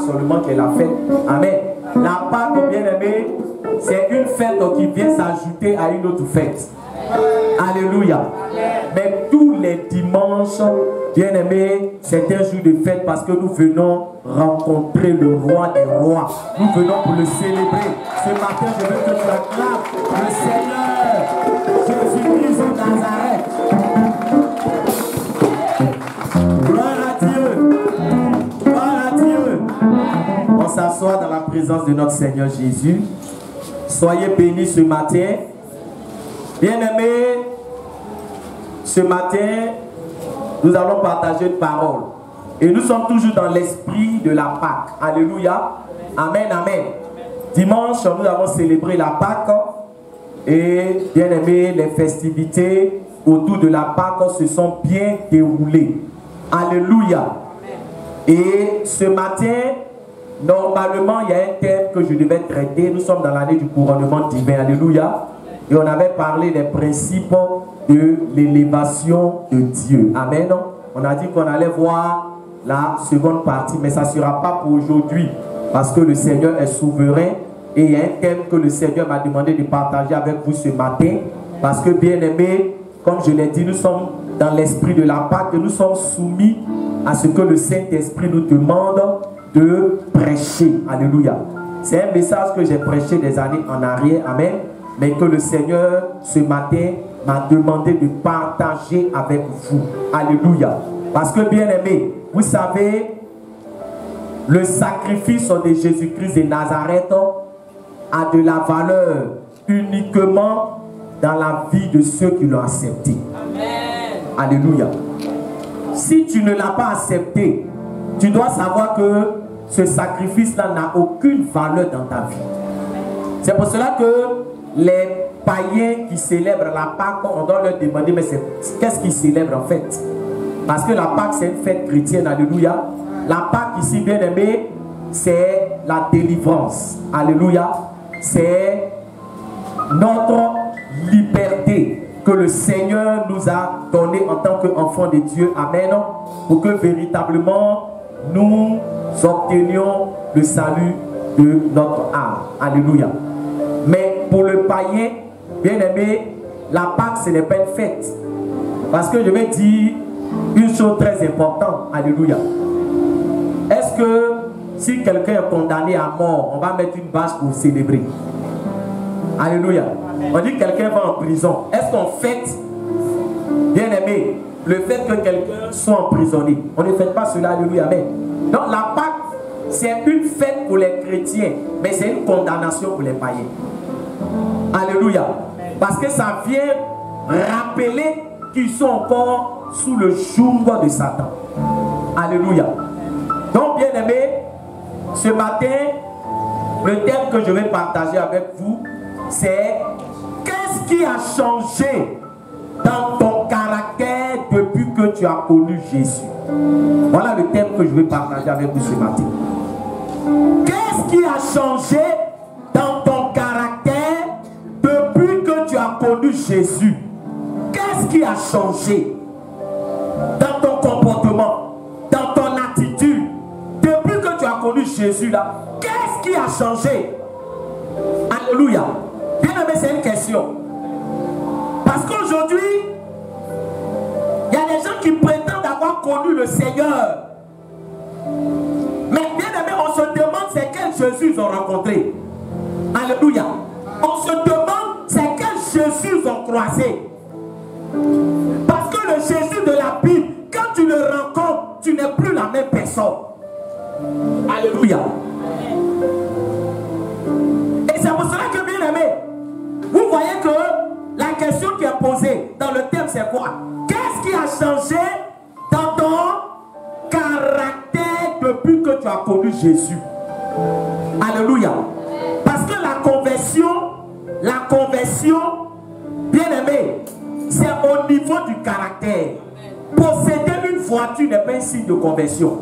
Seulement qu'elle a fait. Amen. La Pâque, bien aimé, c'est une fête qui vient s'ajouter à une autre fête. Alléluia. Mais tous les dimanches Bien-aimés, c'est un jour de fête parce que nous venons rencontrer le roi des rois. Nous venons pour le célébrer. Ce matin, je veux que tu acclames le Seigneur Jésus-Christ de Nazareth. Gloire à Dieu. Gloire à Dieu. On s'assoit dans la présence de notre Seigneur Jésus. Soyez bénis ce matin. Bien-aimés, ce matin, nous allons partager une parole. Et nous sommes toujours dans l'esprit de la Pâque. Alléluia. Amen, amen. Dimanche, nous avons célébré la Pâque. Et bien aimé, les festivités autour de la Pâque se sont bien déroulées. Alléluia. Et ce matin, normalement, il y a un thème que je devais traiter. Nous sommes dans l'année du couronnement divin. Alléluia. Et on avait parlé des principes de l'élévation de Dieu. Amen. On a dit qu'on allait voir la seconde partie, mais ça ne sera pas pour aujourd'hui. Parce que le Seigneur est souverain. Et il y a un thème que le Seigneur m'a demandé de partager avec vous ce matin. Parce que bien aimé, comme je l'ai dit, nous sommes dans l'esprit de la Pâque. Nous sommes soumis à ce que le Saint-Esprit nous demande de prêcher. Alléluia. C'est un message que j'ai prêché des années en arrière. Amen. Mais que le Seigneur, ce matin, m'a demandé de partager avec vous. Alléluia. Parce que bien aimé, vous savez, le sacrifice de Jésus-Christ de Nazareth a de la valeur uniquement dans la vie de ceux qui l'ont accepté. Amen. Alléluia. Si tu ne l'as pas accepté, tu dois savoir que ce sacrifice-là n'a aucune valeur dans ta vie. C'est pour cela que les païens qui célèbrent la Pâque, on doit leur demander, mais qu'est-ce qu'ils célèbrent en fait? Parce que la Pâque, c'est une fête chrétienne, alléluia. La Pâque ici, bien aimé, c'est la délivrance, alléluia. C'est notre liberté que le Seigneur nous a donnée en tant qu'enfants de Dieu, amen, pour que véritablement nous obtenions le salut de notre âme, alléluia. Mais pour le païen, bien aimé, la Pâque, ce n'est pas une fête. Parce que je vais dire une chose très importante. Alléluia. Est-ce que si quelqu'un est condamné à mort, on va mettre une bâche pour célébrer? Alléluia. On dit que quelqu'un va en prison. Est-ce qu'on fête, bien aimé, le fait que quelqu'un soit emprisonné? On ne fête pas cela. Alléluia. Amen. Donc la Pâque, c'est une fête pour les chrétiens, mais c'est une condamnation pour les païens. Alléluia. Parce que ça vient rappeler qu'ils sont encore sous le joug de Satan. Alléluia. Donc, bien aimé, ce matin, le thème que je vais partager avec vous, c'est qu'est-ce qui a changé dans ton caractère depuis que tu as connu Jésus? Voilà le thème que je vais partager avec vous ce matin. Qu'est-ce qui a changé dans ton caractère depuis que tu as connu Jésus? Qu'est-ce qui a changé dans ton comportement, dans ton attitude depuis que tu as connu Jésus là? Qu'est-ce qui a changé? Alléluia. Bien aimé, c'est une question. Parce qu'aujourd'hui, il y a des gens qui prétendent avoir connu le Seigneur. Mais bien aimé, on se demande c'est quel Jésus ils ont rencontré. Alléluia. On se demande c'est quel Jésus ils ont croisé. Parce que le Jésus de la Bible, quand tu le rencontres, tu n'es plus la même personne. Alléluia. Et c'est pour cela que, bien aimé, vous voyez que la question qui est posée dans le thème, c'est quoi? Qu'est-ce qui a changé dans ton caractère depuis que tu as connu Jésus? Alléluia. Parce que la conversion, bien aimé, c'est au niveau du caractère. Posséder une voiture n'est pas un signe de conversion.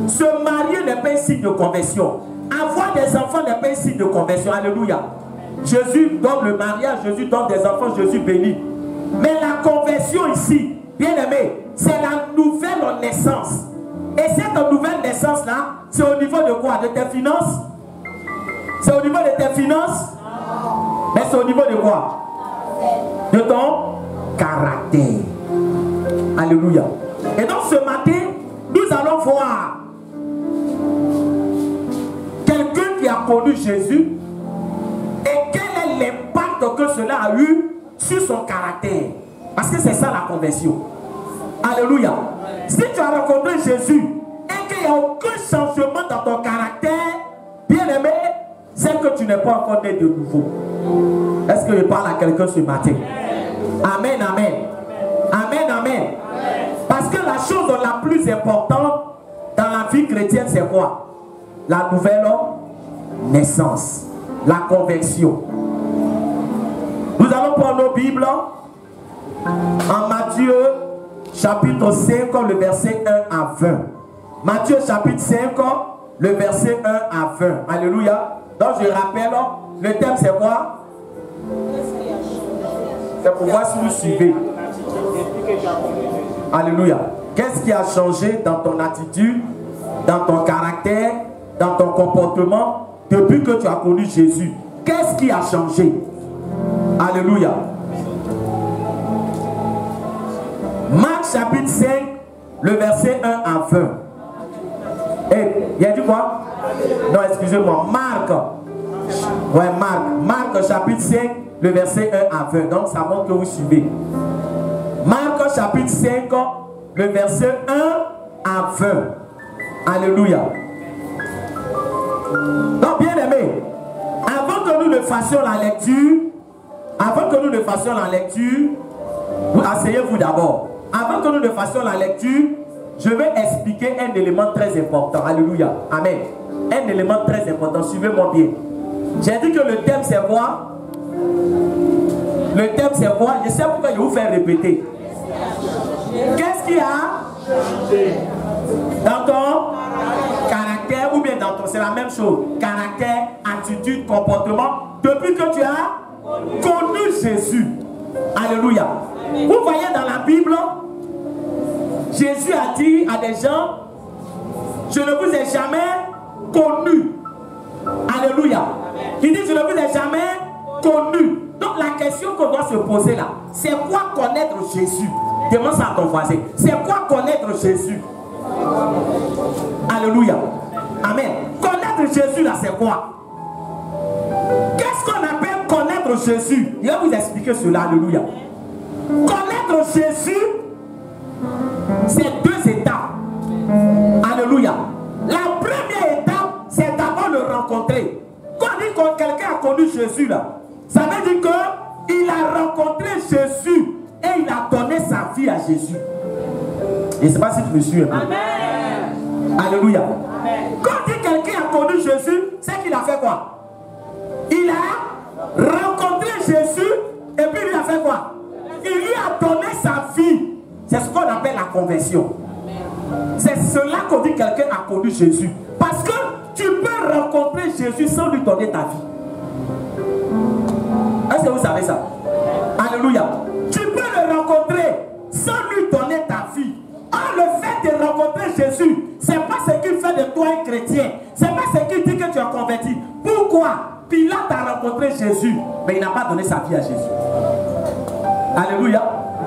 Se marier n'est pas un signe de conversion. Avoir des enfants n'est pas un signe de conversion. Alléluia. Jésus donne le mariage, Jésus donne des enfants, Jésus bénit. Mais la conversion ici, bien aimé, c'est la nouvelle naissance. Et cette nouvelle naissance-là, c'est au niveau de quoi? De tes finances? C'est au niveau de tes finances? Mais c'est au niveau de quoi? De ton caractère. Alléluia. Et donc ce matin, nous allons voir quelqu'un qui a connu Jésus et quel est l'impact que cela a eu sur son caractère. Parce que c'est ça la conversion. Alléluia. Si tu as rencontré Jésus et qu'il n'y a aucun changement dans ton caractère, bien aimé, c'est que tu n'es pas encore né de nouveau. Est-ce que je parle à quelqu'un ce matin? Amen, amen. Amen, amen. Parce que la chose la plus importante dans la vie chrétienne, c'est quoi? La nouvelle naissance, la conversion. Nous allons prendre nos Bibles en Matthieu chapitre 5, le verset 1 à 20. Matthieu chapitre 5, le verset 1 à 20. Alléluia. Donc je rappelle, le thème c'est quoi? C'est pour voir si vous suivez. Alléluia. Qu'est-ce qui a changé dans ton attitude, dans ton caractère, dans ton comportement depuis que tu as connu Jésus? Qu'est-ce qui a changé? Alléluia. Marc chapitre 5, le verset 1 à 20. Et il a dit quoi? Non, excusez-moi. Marc. Ouais, Marc. Marc chapitre 5, le verset 1 à 20. Donc ça montre que vous suivez. Marc chapitre 5, le verset 1 à 20. Alléluia. Donc bien aimé, avant que nous ne fassions la lecture, asseyez-vous d'abord. Avant que nous ne fassions la lecture, je vais expliquer un élément très important. Alléluia. Amen. Un élément très important. Suivez-moi bien. J'ai dit que le thème c'est quoi? Le thème c'est quoi? Je sais pourquoi je vais vous faire répéter. Qu'est-ce qu'il y a dans ton caractère ou bien dans ton... C'est la même chose. Caractère, attitude, comportement. Depuis que tu as connu Jésus. Alléluia. Vous voyez dans la Bible, Jésus a dit à des gens, je ne vous ai jamais connu. Alléluia. Il dit, je ne vous ai jamais connu. Donc la question qu'on doit se poser là, c'est quoi connaître Jésus? Demande ça à ton voisin. C'est quoi connaître Jésus? Alléluia. Amen. Connaître Jésus là, c'est quoi? Qu'est-ce qu'on appelle connaître Jésus? Je vais vous expliquer cela. Alléluia. Connaître Jésus, c'est deux étapes. Alléluia. La première étape, c'est d'abord le rencontrer. Quand on dit que quelqu'un a connu Jésus là, ça veut dire qu'il a rencontré Jésus et il a donné sa vie à Jésus. Je ne sais pas si tu me suis un peu. Amen. Alléluia. Amen. Quand on dit quelqu'un a connu Jésus, c'est qu'il a fait quoi? Il a rencontré Jésus et puis il a fait quoi? Il lui a donné sa vie. C'est ce qu'on appelle la conversion. C'est cela qu'on dit quelqu'un a connu Jésus. Parce que tu peux rencontrer Jésus sans lui donner ta vie. Est-ce que vous savez ça? Alléluia. Tu peux le rencontrer sans lui donner ta vie. Or, le fait de rencontrer Jésus, c'est pas ce qui fait de toi un chrétien. C'est pas ce qui dit que tu es converti. Pourquoi? Pilate a rencontré Jésus, mais il n'a pas donné sa vie à Jésus. Alléluia.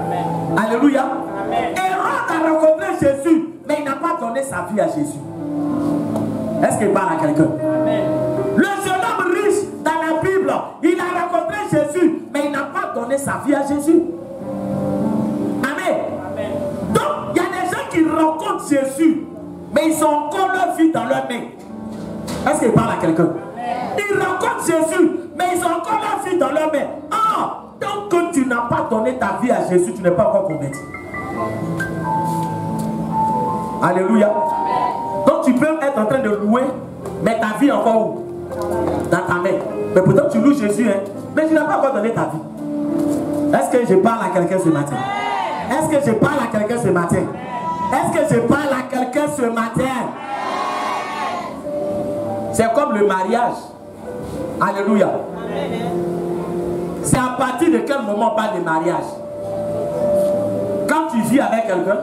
Amen. Alléluia. Amen. Hérode a rencontré Jésus, mais il n'a pas donné sa vie à Jésus. Est-ce qu'il parle à quelqu'un? Le jeune homme riche dans la Bible, il a rencontré Jésus, mais il n'a pas donné sa vie à Jésus. Amen. Amen. Donc, il y a des gens qui rencontrent Jésus, mais ils ont encore leur vie dans leurs mains. Est-ce qu'il parle à quelqu'un? Ils rencontrent Jésus, mais ils ont encore leur vie dans leurs mains. Ah! Tant que tu n'as pas donné ta vie à Jésus, tu n'es pas encore converti. Alléluia. Amen. Donc tu peux être en train de louer, mais ta vie est encore où? Dans ta main. Mais pourtant tu loues Jésus, hein? Mais tu n'as pas encore donné ta vie. Est-ce que je parle à quelqu'un ce matin? Est-ce que je parle à quelqu'un ce matin? Est-ce que je parle à quelqu'un ce matin? C'est comme le mariage. Alléluia. C'est à partir de quel moment on parle de mariage? Quand tu vis avec quelqu'un?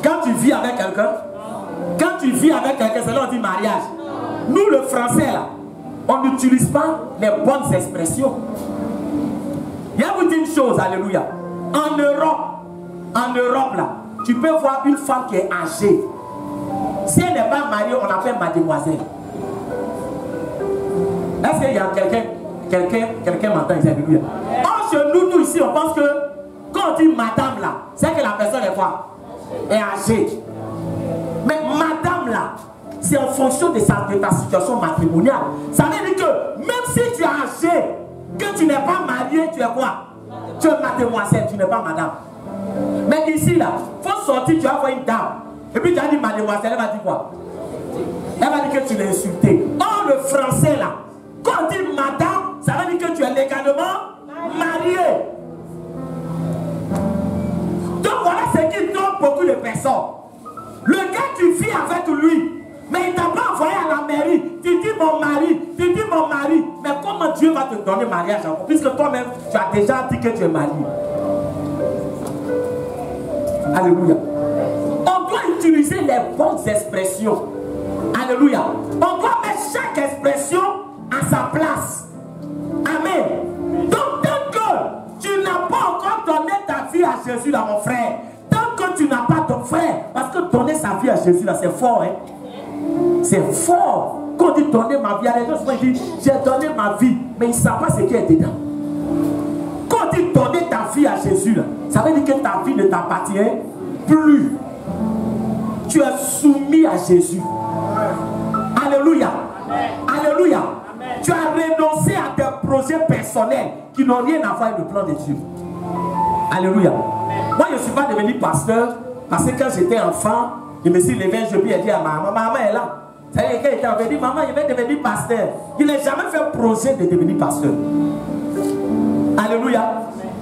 Quand tu vis avec quelqu'un? Quand tu vis avec quelqu'un, c'est là on dit mariage. Nous, le français, là, on n'utilise pas les bonnes expressions. Il y a vous dire une chose, alléluia. En Europe là, tu peux voir une femme qui est âgée. Si elle n'est pas mariée, on l'appelle mademoiselle. Est-ce qu'il y a quelqu'un m'entend ici? Alléluia. Or, chez nous ici, on pense que quand on dit madame là, c'est que la personne est quoi? Est âgée. Mais madame là, c'est en fonction de ta situation matrimoniale. Ça veut dire que même si tu es âgé, que tu n'es pas marié, tu es quoi? Tu es mademoiselle, tu n'es pas madame. Mais ici là, il faut sortir, tu vas voir une dame. Et puis tu as dit mademoiselle, elle va dire quoi? Elle va dire que tu l'as insulté. Or le français là, quand on dit madame, ça veut dire que tu es légalement marié. Donc voilà ce qui trompe beaucoup de personnes. Le gars, tu vis avec lui, mais il ne t'a pas envoyé à la mairie. Tu dis mon mari, tu dis mon mari. Mais comment Dieu va te donner mariage encore? Puisque toi-même, tu as déjà dit que tu es marié. Alléluia. On doit utiliser les bonnes expressions. Alléluia. On doit mettre chaque expression à sa place. Amen. Donc, tant que tu n'as pas encore donné ta vie à Jésus, là, mon frère, tant que tu n'as pas ton frère, parce que donner sa vie à Jésus, là, c'est fort, hein. C'est fort. Quand on dit donner ma vie à les gens, ils disent, j'ai donné ma vie, mais ils ne savent pas ce qui est dedans. Quand on dit donner ta vie à Jésus, là, ça veut dire que ta vie ne t'appartient plus. Tu es soumis à Jésus. Alléluia. Alléluia. Tu as renoncé à tes projets personnels qui n'ont rien à voir avec le plan de Dieu. Alléluia. Moi, je ne suis pas devenu pasteur parce que quand j'étais enfant, je me suis levé un jour et j'ai dit à maman est là. Ça veut dire qu'il était en train de dire, maman, je vais devenir pasteur. Il n'a jamais fait projet de devenir pasteur. Alléluia.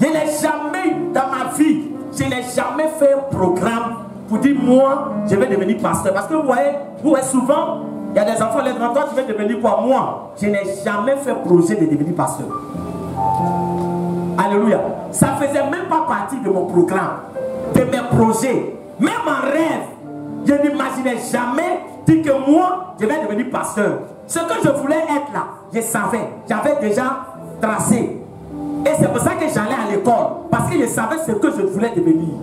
Je n'ai jamais, dans ma vie, je n'ai jamais fait un programme pour dire, moi, je vais devenir pasteur. Parce que vous voyez souvent, il y a des enfants, les grands, toi, tu veux devenir quoi? Moi, je n'ai jamais fait projet de devenir pasteur. Alléluia. Ça ne faisait même pas partie de mon programme, de mes projets. Même en rêve, je n'imaginais jamais dire que moi, je vais devenir pasteur. Ce que je voulais être là, je savais. J'avais déjà tracé. Et c'est pour ça que j'allais à l'école. Parce que je savais ce que je voulais devenir.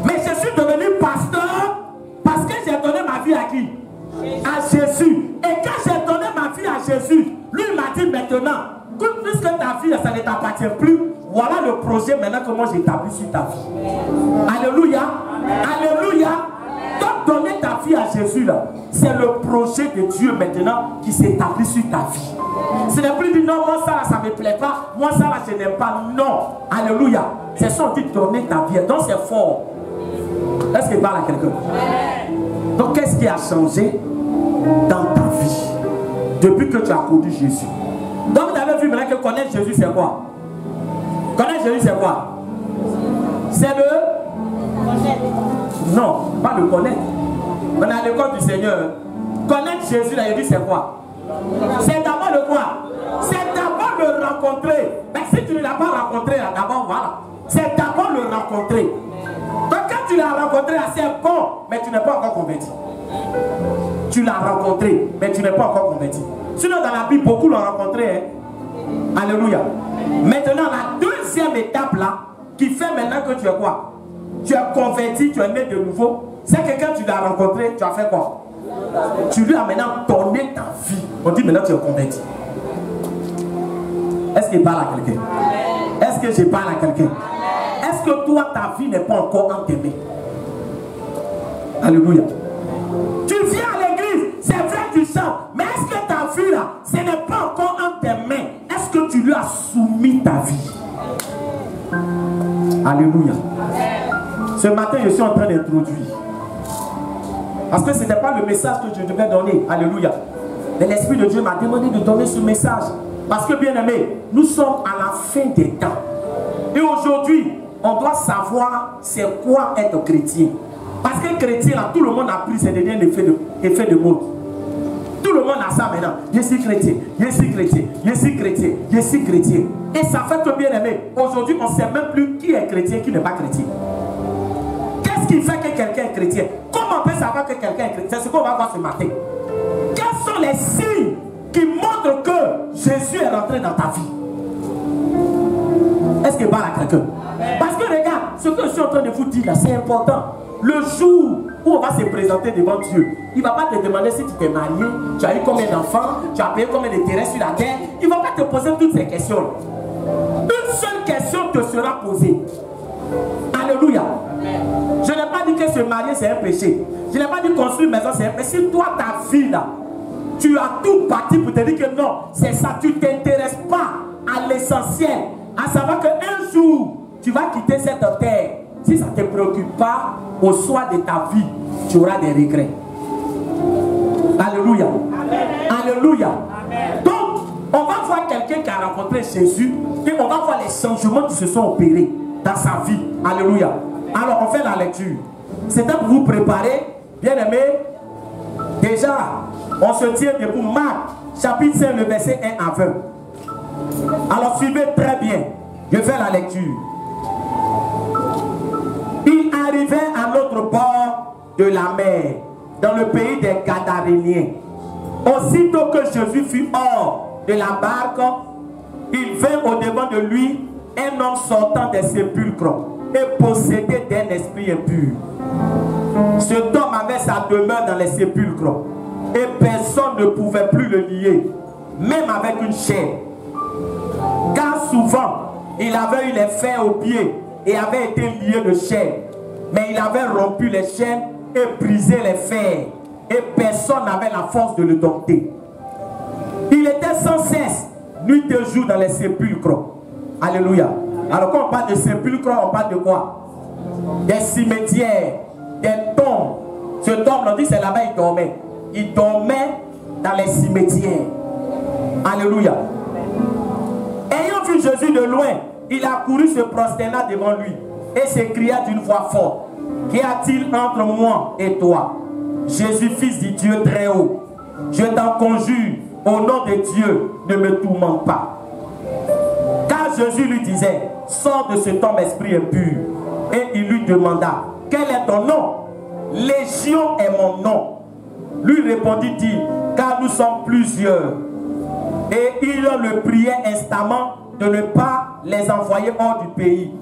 Mais je suis devenu pasteur parce que j'ai donné ma vie à qui? À Jésus. Et quand j'ai donné ma vie à Jésus, lui m'a dit maintenant, puisque ta vie, ça ne t'appartient plus, voilà le projet maintenant que moi j'établis sur ta vie. Alléluia. Alléluia. Donc donner ta vie à Jésus là, c'est le projet de Dieu maintenant qui s'établit sur ta vie. Ce n'est plus dit non, moi ça là, ça ne me plaît pas, moi ça là, je n'aime pas. Non. Alléluia. C'est ça, on dit donner ta vie. Donc c'est fort. Est-ce qu'il parle à quelqu'un? Donc qu'est-ce qui a changé dans ta vie depuis que tu as connu Jésus? Donc vous avez vu maintenant que connaître Jésus c'est quoi? Connaître Jésus c'est quoi? C'est le... Non, pas le connaître. On est à l'école du Seigneur. Connaître Jésus là, il dit c'est quoi? C'est d'abord le quoi? C'est d'abord le rencontrer. Mais si tu ne l'as pas rencontré là, d'abord voilà. C'est d'abord le rencontrer. Donc quand tu l'as rencontré là, c'est bon, mais tu n'es pas encore converti. Tu l'as rencontré, mais tu n'es pas encore converti. Sinon dans la Bible, beaucoup l'ont rencontré. Hein? Alléluia. Maintenant, la deuxième étape là, qui fait maintenant que tu es quoi? Tu es converti, tu es né de nouveau. C'est que quand tu l'as rencontré, tu as fait quoi? Tu lui as maintenant donné ta vie. On dit maintenant tu es converti. Est-ce qu'il parle à quelqu'un? Est-ce que je parle à quelqu'un? Est-ce que toi, ta vie n'est pas encore en tes mains? Alléluia. Tu viens à l'église, c'est vrai tu chantes, mais est-ce que ta vie là, ce n'est pas encore en tes mains? Est-ce que tu lui as soumis ta vie? Alléluia. Ce matin, je suis en train d'introduire. Parce que ce n'était pas le message que je devais donner. Alléluia. Mais l'Esprit de Dieu m'a demandé de donner ce message. Parce que, bien aimé, nous sommes à la fin des temps. Et aujourd'hui, on doit savoir c'est quoi être chrétien. Parce que chrétien, là, tout le monde a pris ces derniers effets de mode. Tout le monde a ça maintenant. Je suis chrétien, je suis chrétien, je suis chrétien, je suis chrétien. Et ça fait que, bien aimé, aujourd'hui, on ne sait même plus qui est chrétien, qui n'est pas chrétien. Qu'est-ce qui fait que quelqu'un est chrétien? Comment on peut savoir que quelqu'un est chrétien? C'est ce qu'on va voir ce matin. Quels sont les signes qui montrent que Jésus est rentré dans ta vie? Est-ce qu'il parle à quelqu'un? Parce que regarde, ce que je suis en train de vous dire là, c'est important. Le jour où on va se présenter devant Dieu, il ne va pas te demander si tu t'es marié, tu as eu combien d'enfants, tu as payé combien de terrains sur la terre. Il ne va pas te poser toutes ces questions. Une seule question te sera posée. Alléluia. Je n'ai pas dit que se marier c'est un péché. Je n'ai pas dit construire une maison c'est un péché. Si toi ta vie là, tu as tout bâti pour te dire que non, c'est ça, tu ne t'intéresses pas à l'essentiel, à savoir qu'un jour tu vas quitter cette terre. Si ça ne te préoccupe pas, au soir de ta vie, tu auras des regrets. Alléluia. Amen. Alléluia. Amen. Donc, on va voir quelqu'un qui a rencontré Jésus et on va voir les changements qui se sont opérés dans sa vie. Alléluia. Alors, on fait la lecture. C'était pour vous préparer, bien aimé. Déjà, on se tient debout. Marc, chapitre 5, le verset 1 à 20. Alors, suivez très bien. Je fais la lecture. Il arrivait à l'autre bord de la mer, dans le pays des Gadaréniens. Aussitôt que Jésus fut hors de la barque, il vint au-devant de lui un homme sortant des sépulcres et possédé d'un esprit impur. Cet homme avait sa demeure dans les sépulcres et personne ne pouvait plus le lier, même avec une chaîne. Car souvent, il avait eu les fers aux pieds et avait été lié de chaînes. Mais il avait rompu les chaînes et brisé les fers. Et personne n'avait la force de le dompter. Il était sans cesse, nuit et jour, dans les sépulcres. Alléluia. Alors quand on parle de sépulcres, on parle de quoi? Des cimetières, des tombes. Ce tombe, on dit c'est là-bas il dormait. Il dormait dans les cimetières. Alléluia. Ayant vu Jésus de loin, il a couru se prosterner devant lui et s'écria d'une voix forte: qu'y a-t-il entre moi et toi, Jésus, fils du Dieu très haut? Je t'en conjure, au nom de Dieu, ne me tourmente pas. Car Jésus lui disait: sors de cet homme esprit impur. Et il lui demanda: quel est ton nom? Légion est mon nom. Lui répondit-il: car nous sommes plusieurs. Et il le priait instamment de ne pas les envoyer hors du pays.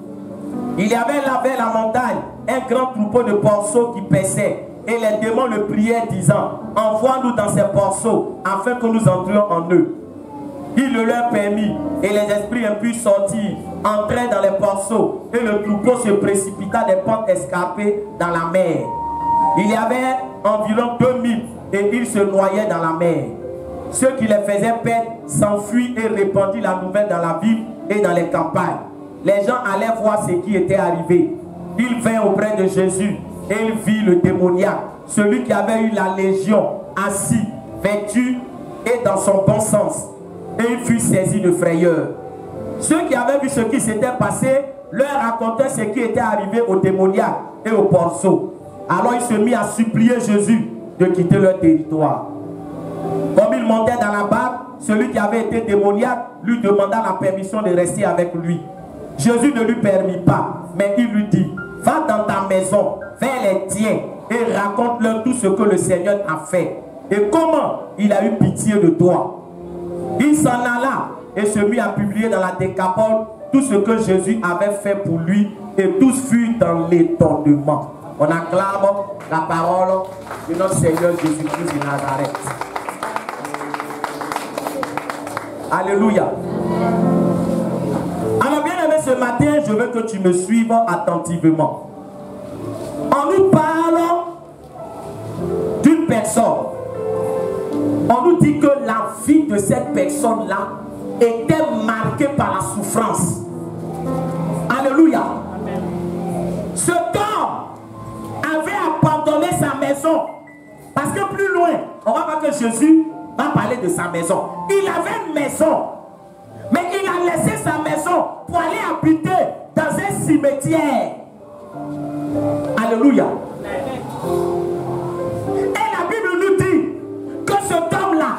Il y avait là vers la montagne un grand troupeau de porceaux qui paissaient. Et les démons le priaient disant: envoie-nous dans ces porceaux afin que nous entrions en eux. Il le leur permit et les esprits impurs sortirent, entrèrent dans les porceaux et le troupeau se précipita des pentes escarpées dans la mer. Il y avait environ 2000 et ils se noyaient dans la mer. Ceux qui les faisaient perdre s'enfuient et répandirent la nouvelle dans la ville et dans les campagnes. Les gens allaient voir ce qui était arrivé. Il vint auprès de Jésus et il vit le démoniaque, celui qui avait eu la légion, assis, vêtu et dans son bon sens. Et il fut saisi de frayeur. Ceux qui avaient vu ce qui s'était passé leur racontaient ce qui était arrivé au démoniaque et au porceau. Alors il se mit à supplier Jésus de quitter leur territoire. Comme il montait dans la barque, celui qui avait été démoniaque lui demanda la permission de rester avec lui. Jésus ne lui permit pas, mais il lui dit: va dans ta maison, vers les tiens et raconte-leur tout ce que le Seigneur a fait et comment il a eu pitié de toi. Il s'en alla et se mit à publier dans la Décapole tout ce que Jésus avait fait pour lui, et tous furent dans l'étonnement. On acclame la parole de notre Seigneur Jésus-Christ de Nazareth. Alléluia. Alors bien aimé, ce matin, je veux que tu me suives attentivement. On nous parle d'une personne. On nous dit que la vie de cette personne-là était marquée par la souffrance. Alléluia. Amen. Cet homme avait abandonné sa maison. Parce que plus loin, on va voir que Jésus va parler de sa maison. Il avait une maison. Mais il a laissé sa maison pour aller habiter dans un cimetière. Alléluia. Et la Bible nous dit que cet homme-là,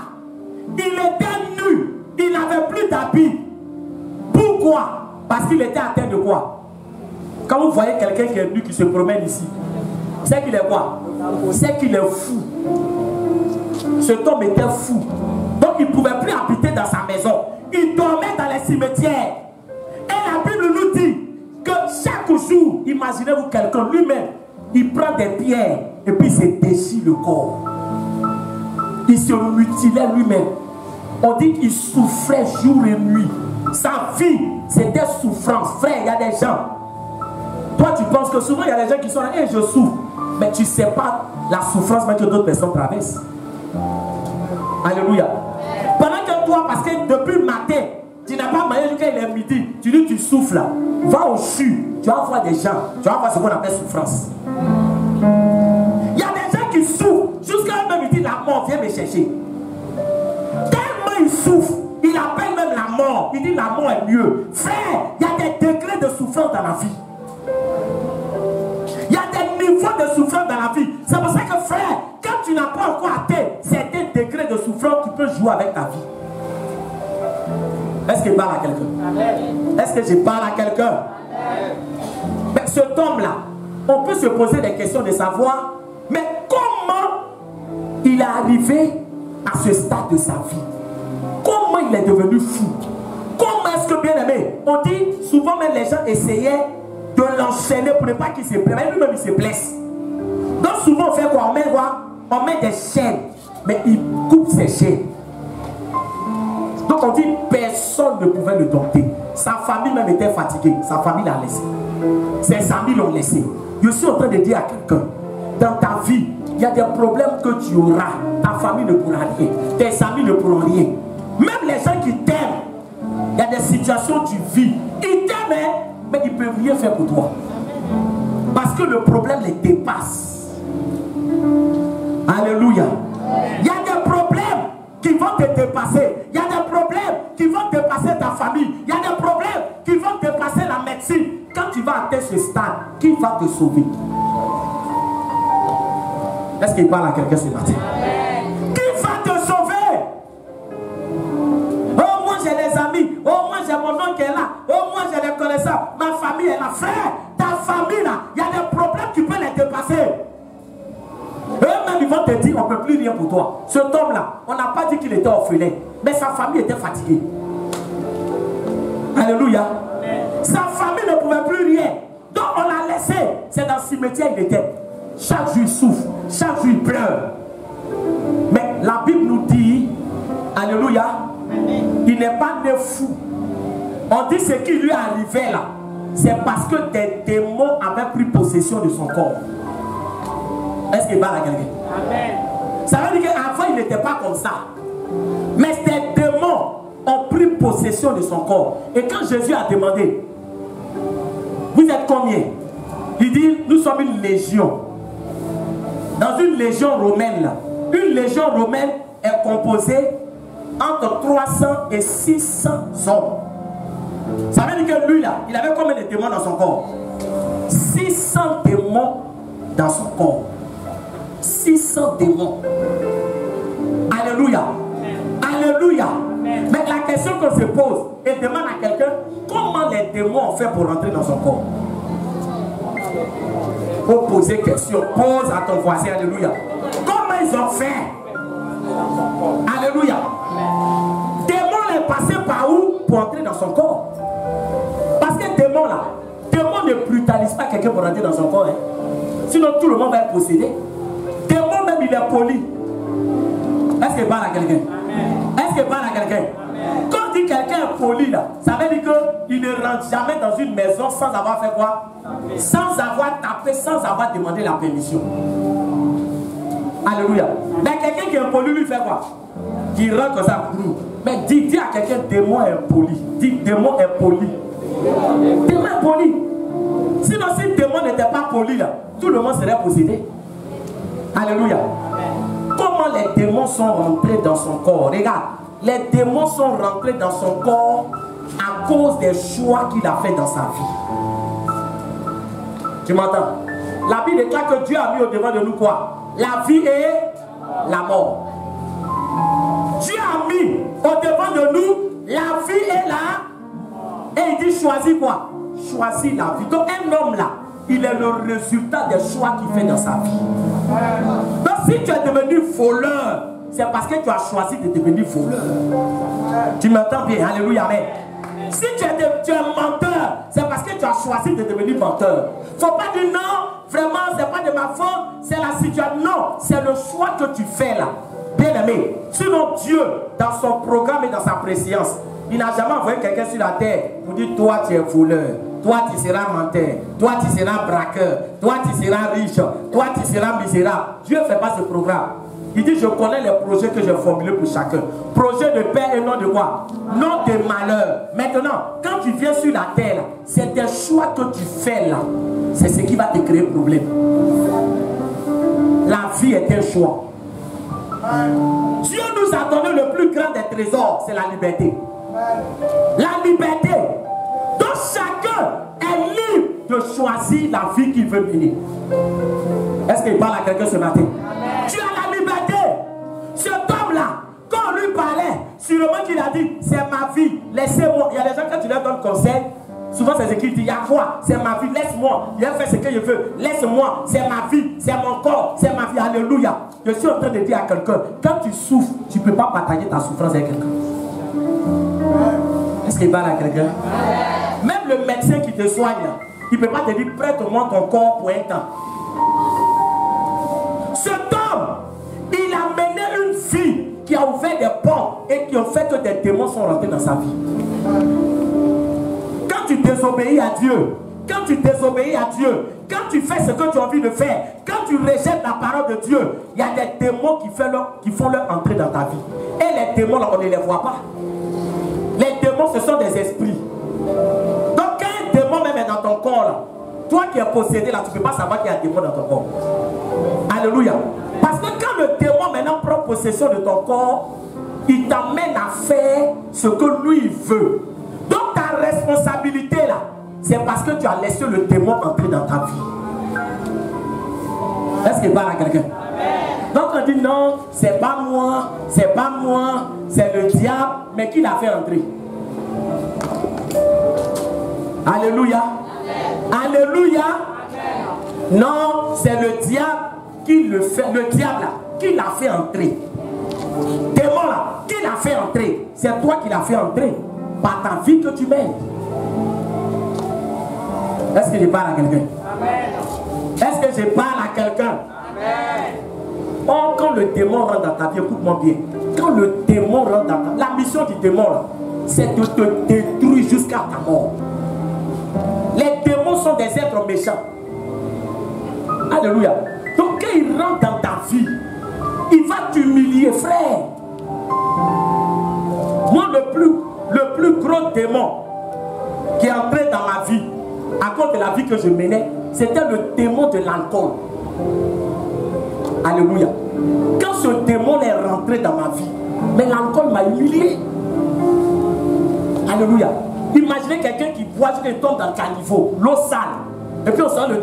il était nu. Il n'avait plus d'habits. Pourquoi? Parce qu'il était atteint de quoi? Quand vous voyez quelqu'un qui est nu, qui se promène ici, c'est qu'il est quoi? C'est qu'il est fou. Cet homme était fou. Donc il ne pouvait plus habiter dans sa maison. Il dormait dans les cimetières. Et la Bible nous dit que chaque toujours, imaginez-vous quelqu'un lui-même, il prend des pierres et puis il se déchire le corps. Il se mutilait lui-même. On dit qu'il souffrait jour et nuit. Sa vie, c'était souffrance. Frère, il y a des gens. Toi, tu penses que souvent, il y a des gens qui sont là, et je souffre. Mais tu ne sais pas la souffrance que d'autres personnes traversent. Alléluia. Pendant que toi, parce que depuis le matin, tu n'as pas mangé jusqu'à il est midi, tu dis tu souffles là. Va au CHU, tu vas voir des gens, tu vas voir ce qu'on appelle souffrance. Il y a des gens qui souffrent jusqu'à même il dit la mort, viens me chercher. Tellement il souffre, il appelle même la mort. Il dit la mort est mieux. Frère, il y a des degrés de souffrance dans la vie. Il y a des niveaux de souffrance dans la vie. C'est pour ça que frère, quand tu n'as pas encore atteint certains degrés de souffrance, tu peux jouer avec ta vie. Est-ce que je parle à quelqu'un? Est-ce que je parle à quelqu'un? Mais cet homme-là, on peut se poser des questions de savoir, mais comment il est arrivé à ce stade de sa vie? Comment il est devenu fou? Comment est-ce que, bien aimé, on dit souvent même les gens essayaient de l'enchaîner pour ne pas qu'il se blesse. Mais lui-même il se blesse. Donc souvent on fait quoi? On met des chaînes, mais il coupe ses chaînes. Donc on dit personne ne pouvait le dompter. Sa famille même était fatiguée. Sa famille l'a laissé. Ses amis l'ont laissé. Je suis en train de dire à quelqu'un, dans ta vie, il y a des problèmes que tu auras. Ta famille ne pourra rien. Tes amis ne pourront rien. Même les gens qui t'aiment, il y a des situations que tu vis. Ils t'aiment, mais ils ne peuvent rien faire pour toi. Parce que le problème les dépasse. Alléluia. Il y a des problèmes qui vont te dépasser. Il y a des problèmes qui vont dépasser ta famille. Il y a des problèmes qui vont dépasser la médecine. Quand tu vas atteindre ce stade, qui va te sauver? Est-ce qu'il parle à quelqu'un ce matin? Qui va te sauver? Oh, moi j'ai des amis. Oh, moi j'ai mon oncle qui est là. Oh, moi j'ai des connaissances. Ma famille est là. Frère, ta famille là, il y a des problèmes qui peuvent les dépasser. Eux-mêmes, ils vont te dire, on ne peut plus rien pour toi. Cet homme-là, on n'a pas dit qu'il était orphelin, mais sa famille était fatiguée. Alléluia. Sa famille ne pouvait plus rien. Donc on l'a laissé. C'est dans le cimetière il était. Chaque jour il souffre, chaque jour il pleure. Mais la Bible nous dit, alléluia, il n'est pas né fou. On dit ce qui lui est arrivé là, c'est parce que des démons avaient pris possession de son corps. Est-ce qu'il parle à quelqu'un? Ça veut dire qu'avant il n'était pas comme ça. Mais ces démons ont pris possession de son corps. Et quand Jésus a demandé, vous êtes combien? Il dit, nous sommes une légion. Dans une légion romaine, là, une légion romaine est composée entre 300 et 600 hommes. Ça veut dire que lui là, il avait combien de démons dans son corps? 600 démons dans son corps. 600 démons. Alléluia. Alléluia. Mais la question qu'on se pose et demande à quelqu'un, comment les démons ont fait pour rentrer dans son corps? Il faut poser question. Pose à ton voisin. Alléluia. Comment ils ont fait? Alléluia. Démon est passé par où pour entrer dans son corps? Parce que démon là, démon ne brutalise pas quelqu'un pour entrer dans son corps. Hein. Sinon tout le monde va être possédé. Démon même il est poli. Est-ce qu'il parle à quelqu'un? Est-ce qu'il parle à quelqu'un? Quand on dit quelqu'un est poli là, ça veut dire qu'il ne rentre jamais dans une maison sans avoir fait quoi? Sans avoir tapé, sans avoir demandé la permission. Alléluia. Mais quelqu'un qui est poli lui fait quoi? Qui rentre comme ça. Mais dis à quelqu'un, démon est poli. Dis, démon est poli. Démon est poli. Sinon si le démon n'était pas poli là, tout le monde serait possédé. Alléluia. Comment les démons sont rentrés dans son corps? Regarde, les démons sont rentrés dans son corps à cause des choix qu'il a fait dans sa vie. Tu m'entends? La Bible déclare que Dieu a mis au devant de nous quoi? La vie et la mort. Dieu a mis au devant de nous la vie et la... Et il dit choisis quoi? Choisis la vie. Donc un homme là, il est le résultat des choix qu'il fait dans sa vie. Donc si tu es devenu voleur, c'est parce que tu as choisi de devenir voleur. Tu m'entends bien? Alléluia, amen. Si tu es menteur, c'est parce que tu as choisi de devenir menteur. Il ne faut pas dire non, vraiment, ce n'est pas de ma faute, c'est la situation. Non, c'est le choix que tu fais là. Bien aimé. Sinon, Dieu, dans son programme et dans sa préscience, il n'a jamais envoyé quelqu'un sur la terre pour dire toi tu es voleur, toi tu seras menteur, toi tu seras braqueur, toi tu seras riche, toi tu seras misérable. Dieu ne fait pas ce programme. Il dit je connais les projets que j'ai formulés pour chacun. Projet de paix et non de quoi? Non de malheur. Maintenant, quand tu viens sur la terre, c'est des choix que tu fais là. C'est ce qui va te créer problème. La vie est un choix. Dieu nous a donné le plus grand des trésors, c'est la liberté. La liberté. Donc chacun est libre de choisir la vie qu'il veut mener. Est-ce qu'il parle à quelqu'un ce matin? Amen. Tu as la liberté. Cet homme-là, quand on lui parlait, sûrement qu'il a dit, c'est ma vie, laissez-moi. Il y a des gens, quand tu leur donnes conseil, souvent c'est ce qu'ils disent, il y a quoi? C'est ma vie, laisse-moi. Il a fait ce que je veux, laisse-moi. C'est ma vie, c'est mon corps, c'est ma vie. Alléluia. Je suis en train de dire à quelqu'un, quand tu souffres, tu ne peux pas partager ta souffrance avec quelqu'un. Est-ce qu'il parle à quelqu'un? Même le médecin qui te soigne, il ne peut pas te dire, prête-moi ton corps pour un temps. Cet homme, il a mené une vie qui a ouvert des portes et qui ont fait que des démons sont rentrés dans sa vie. Quand tu désobéis à Dieu, quand tu désobéis à Dieu, quand tu fais ce que tu as envie de faire, quand tu rejettes la parole de Dieu, il y a des démons qui font leur entrée dans ta vie. Et les démons, là, on ne les voit pas. Les démons, ce sont des esprits. Donc quand un démon même est dans ton corps, là, toi qui es possédé, là, tu ne peux pas savoir qu'il y a un démon dans ton corps. Alléluia. Parce que quand le démon maintenant prend possession de ton corps, il t'amène à faire ce que lui veut. Donc ta responsabilité là, c'est parce que tu as laissé le démon entrer dans ta vie. Est-ce qu'il parle à quelqu'un? Donc on dit non, c'est pas moi, c'est pas moi, c'est le diable, mais qui l'a fait entrer? Alléluia. Alléluia. Non, c'est le diable qui le fait, le diable là, qui l'a fait entrer. Démon là, qui l'a fait entrer? C'est toi qui l'as fait entrer par ta vie que tu mènes. Est-ce que je parle à quelqu'un? Est-ce que je parle à quelqu'un? Oh, quand le démon rentre dans ta vie, écoute-moi bien. Quand le démon rentre dans ta vie, la mission du démon là, c'est de te détruire jusqu'à ta mort. Les démons sont des êtres méchants. Alléluia. Donc quand il rentre dans ta vie, il va t'humilier, frère. Moi, le plus gros démon qui est entré dans ma vie, à cause de la vie que je menais, c'était le démon de l'alcool. Alléluia. Quand ce démon est rentré dans ma vie, mais l'alcool m'a humilié. Alléluia. Imaginez quelqu'un qui boit, qui tombe dans le caniveau, l'eau sale, et puis on sort le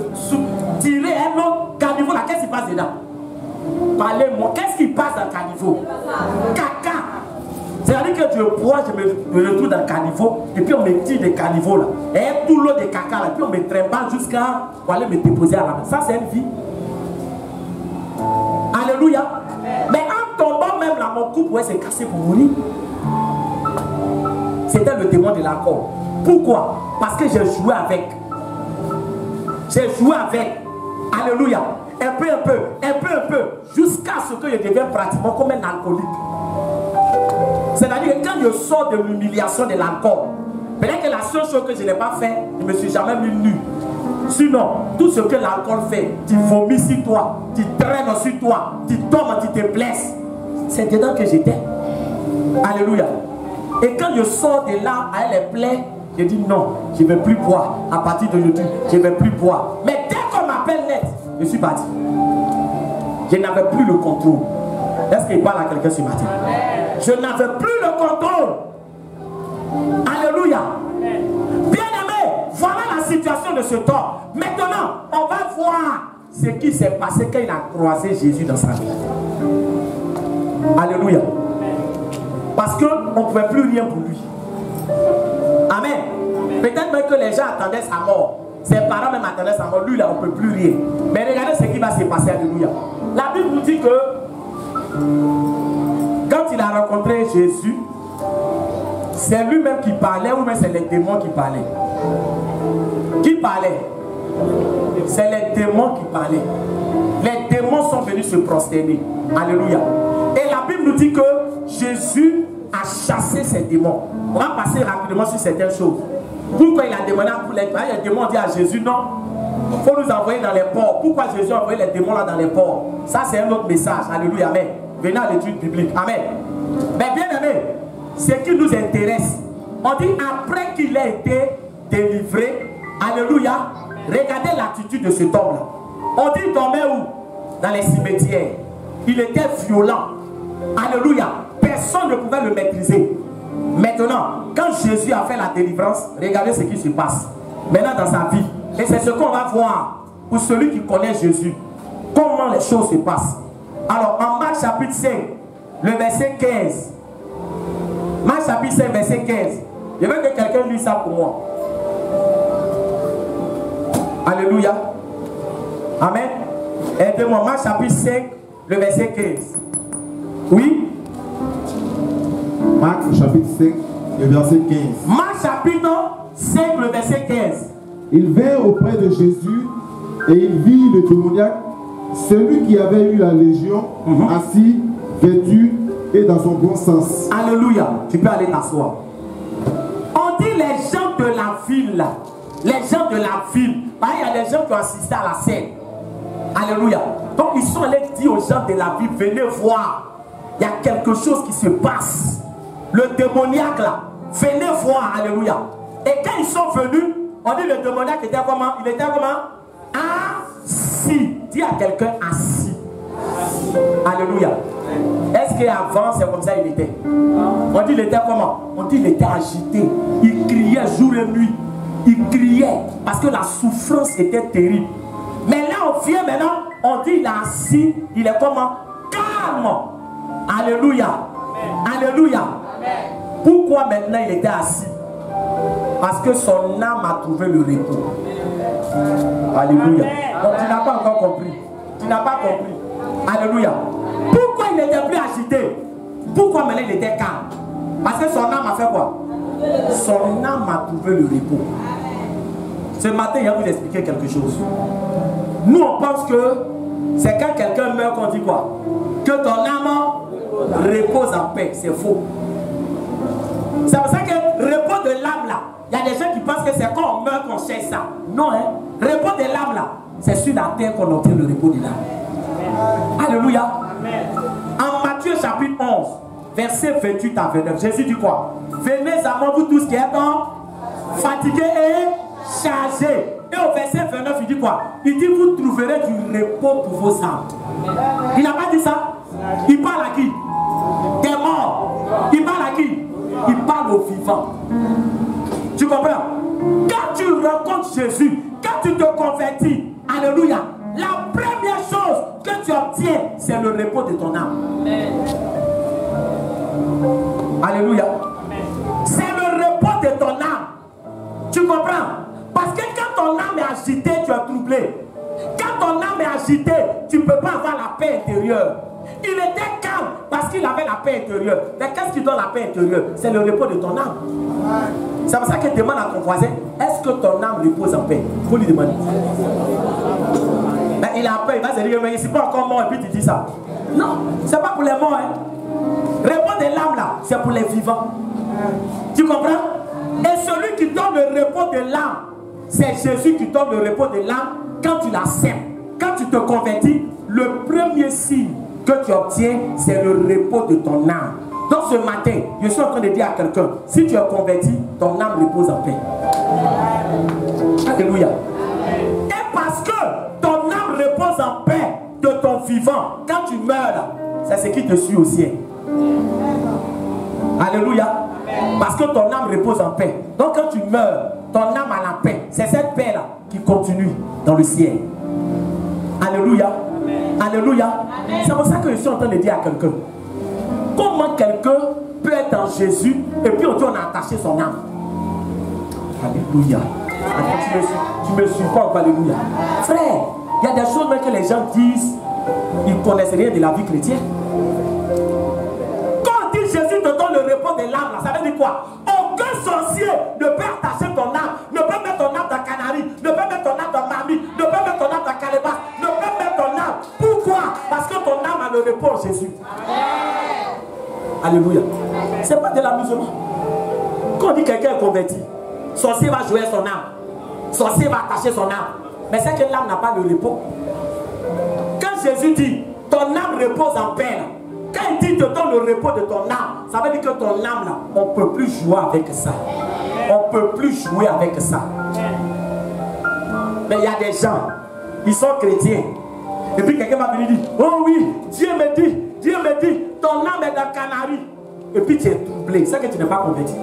tirer un autre caniveau là, qu'est-ce qui passe dedans? Parlez-moi, qu'est-ce qui passe dans le caniveau? Caca. C'est-à-dire que je bois, je me retrouve dans le caniveau, et puis on me tire des caniveaux là, et tout l'eau de caca là, puis on me trimballe jusqu'à pour aller me déposer à la main. Ça c'est une vie. Alléluia. Amen. Mais en tombant même là, mon cou pouvait se casser pour mourir. C'était le démon de l'alcool. Pourquoi? Parce que j'ai joué avec. J'ai joué avec. Alléluia. Un peu, jusqu'à ce que je devienne pratiquement comme un alcoolique. C'est-à-dire que quand je sors de l'humiliation de l'alcool, peut-être que la seule chose que je n'ai pas fait, je ne me suis jamais mis nu. Sinon, tout ce que l'alcool fait, tu vomis sur toi, tu traînes sur toi, tu tombes, tu te blesses. C'est dedans que j'étais. Alléluia. Et quand je sors de là, à les plaies, je dis non, je ne vais plus boire. À partir d'aujourd'hui, je ne vais plus boire. Mais dès qu'on m'appelle net, je suis parti. Je n'avais plus le contrôle. Est-ce qu'il parle à quelqu'un ce matin? Je n'avais plus le contrôle. Alléluia. Bien-aimé, voilà la situation de ce temps. Maintenant, on va voir ce qui s'est passé quand il a croisé Jésus dans sa vie. Alléluia. Parce qu'on ne pouvait plus rien pour lui. Amen. Peut-être même que les gens attendaient sa mort. Ses parents même attendaient sa mort. Lui, là, on ne peut plus rien. Mais regardez ce qui va se passer. Alléluia. La Bible nous dit que quand il a rencontré Jésus, c'est lui-même qui parlait ou bien c'est les démons qui parlaient? Qui parlait? C'est les démons qui parlaient. Les démons sont venus se prosterner. Alléluia. Et la Bible nous dit que Jésus a chassé ces démons. On va passer rapidement sur certaines choses. Pourquoi il a demandé pour les démons dit à Jésus non, il faut nous envoyer dans les ports. Pourquoi Jésus a envoyé les démons là dans les ports? Ça c'est un autre message. Alléluia. Amen. Venez à l'étude biblique. Amen. Mais bien aimé, ce qui nous intéresse, on dit après qu'il ait été délivré, alléluia, regardez l'attitude de cet homme là. On dit il dormait où? Dans les cimetières. Il était violent. Alléluia. Personne ne pouvait le maîtriser. Maintenant, quand Jésus a fait la délivrance, regardez ce qui se passe. Maintenant dans sa vie. Et c'est ce qu'on va voir pour celui qui connaît Jésus. Comment les choses se passent. Alors, en Marc chapitre 5, le verset 15. Marc chapitre 5, verset 15. Je veux que quelqu'un lise ça pour moi. Alléluia. Amen. Aidez-moi. Marc chapitre 5, le verset 15. Oui. Marc chapitre 5, le verset 15. Marc chapitre 5, le verset 15. Il vint auprès de Jésus et il vit le démoniaque, celui qui avait eu la légion, assis, vêtu et dans son bon sens. Alléluia. Tu peux aller t'asseoir. On dit les gens de la ville là. Les gens de la ville. Il y a des gens qui ont assisté à la scène. Alléluia. Donc ils sont allés dire aux gens de la ville, venez voir. Il y a quelque chose qui se passe. Le démoniaque là, venez voir. Alléluia. Et quand ils sont venus, on dit le démoniaque était comment? Il était comment? Assis. Dis à quelqu'un assis. Alléluia. Est-ce qu'avant c'est comme ça il était? On dit il était comment? On dit il était agité. Il criait jour et nuit. Il criait parce que la souffrance était terrible. Mais là on vient maintenant, on dit il est assis. Il est comment? Calme. Alléluia. Alléluia. Pourquoi maintenant il était assis? Parce que son âme a trouvé le repos. Alléluia. Donc tu n'as pas encore compris. Tu n'as pas compris. Alléluia. Pourquoi il n'était plus agité? Pourquoi maintenant il était calme? Parce que son âme a fait quoi? Son âme a trouvé le repos. Ce matin, il va vous expliquer quelque chose. Nous, on pense que c'est quand quelqu'un meurt qu'on dit quoi? Que ton âme repose en paix. C'est faux. C'est pour ça que repos de l'âme là, il y a des gens qui pensent que c'est quand on meurt qu'on cherche ça. Non, hein. Repos de l'âme là, c'est sur la terre qu'on obtient le repos de l'âme. Alléluia. Amen. En Matthieu chapitre 11, verset 28 à 29, Jésus dit quoi? Venez à moi vous tous qui êtes fatigués et chargés. Et au verset 29, il dit quoi? Il dit vous trouverez du repos pour vos âmes. Il n'a pas dit ça. Il parle à qui? Des morts. Il parle à qui? Il parle aux vivants. Tu comprends? Quand tu rencontres Jésus, quand tu te convertis, alléluia, la première chose que tu obtiens, c'est le repos de ton âme. Amen. Alléluia. C'est le repos de ton âme. Tu comprends? Parce que quand ton âme est agitée, tu es troublé. Quand ton âme est agitée, tu ne peux pas avoir la paix intérieure. Il était calme parce qu'il avait la paix intérieure. Mais qu'est-ce qui donne la paix intérieure? C'est le repos de ton âme. C'est pour ça qu'il demande à ton voisin, est-ce que ton âme repose en paix? Il faut lui demander. Mais il a peur, il va se dire, mais il n'est pas encore mort et puis tu dis ça. Non, ce n'est pas pour les morts. Hein. Repos de l'âme là, c'est pour les vivants. Tu comprends? Et celui qui donne le repos de l'âme, c'est Jésus qui donne le repos de l'âme quand tu l'acceptes. Quand tu te convertis, le premier signe que tu obtiens, c'est le repos de ton âme. Donc ce matin, je suis en train de dire à quelqu'un, si tu es converti, ton âme repose en paix. Alléluia. Et parce que ton âme repose en paix de ton vivant, quand tu meurs, c'est ce qui te suit au ciel. Alléluia. Parce que ton âme repose en paix. Donc quand tu meurs, ton âme a la paix. C'est cette paix-là qui continue dans le ciel. Alléluia. Alléluia. C'est pour ça que je suis en train de dire à quelqu'un, comment quelqu'un peut être en Jésus et puis on dit on a attaché son âme. Alléluia. Tu me suis pas, alléluia. Frère, il y a des choses même que les gens disent, ils ne connaissent rien de la vie chrétienne. Quand on dit Jésus te donne le repos de l'âme, ça veut dire quoi? sorcier ne peut attacher ton âme, ne peut mettre ton âme dans Canaries, ne peut mettre ton âme dans Mamie, ne peut mettre ton âme dans Calébas, ne peut mettre ton âme. Pourquoi? Parce que ton âme a le repos en Jésus. Alléluia. C'est pas de l'amusement. Quand on dit quelqu'un est converti, sorcier va jouer son âme, sorcier va attacher son âme. Mais c'est que l'âme n'a pas le repos. Quand Jésus dit ton âme repose en paix, quand il dit te donne le repos de ton âme, ça veut dire que ton âme là, on ne peut plus jouer avec ça. On ne peut plus jouer avec ça. Mais il y a des gens, ils sont chrétiens. Et puis quelqu'un va venir dire, oh oui, Dieu me dit, ton âme est dans Canaries. Et puis tu es troublé, c'est que tu n'es pas converti.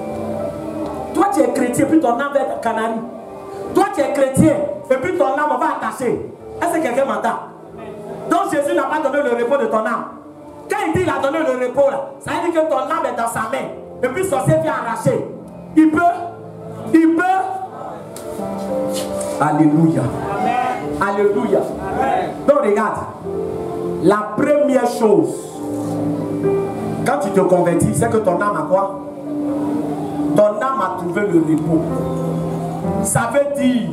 Toi tu es chrétien, puis ton âme est dans Canaries. Toi tu es chrétien, et puis ton âme va attacher. Est-ce que quelqu'un m'entend? Donc Jésus n'a pas donné le repos de ton âme. Quand il dit qu'il a donné le repos là, ça veut dire que ton âme est dans sa main. Et puis le sorcier vient arracher. Il peut. Alléluia. Amen. Alléluia. Amen. Donc regarde, la première chose, quand tu te convertis, c'est que ton âme a quoi? Ton âme a trouvé le repos. Ça veut dire,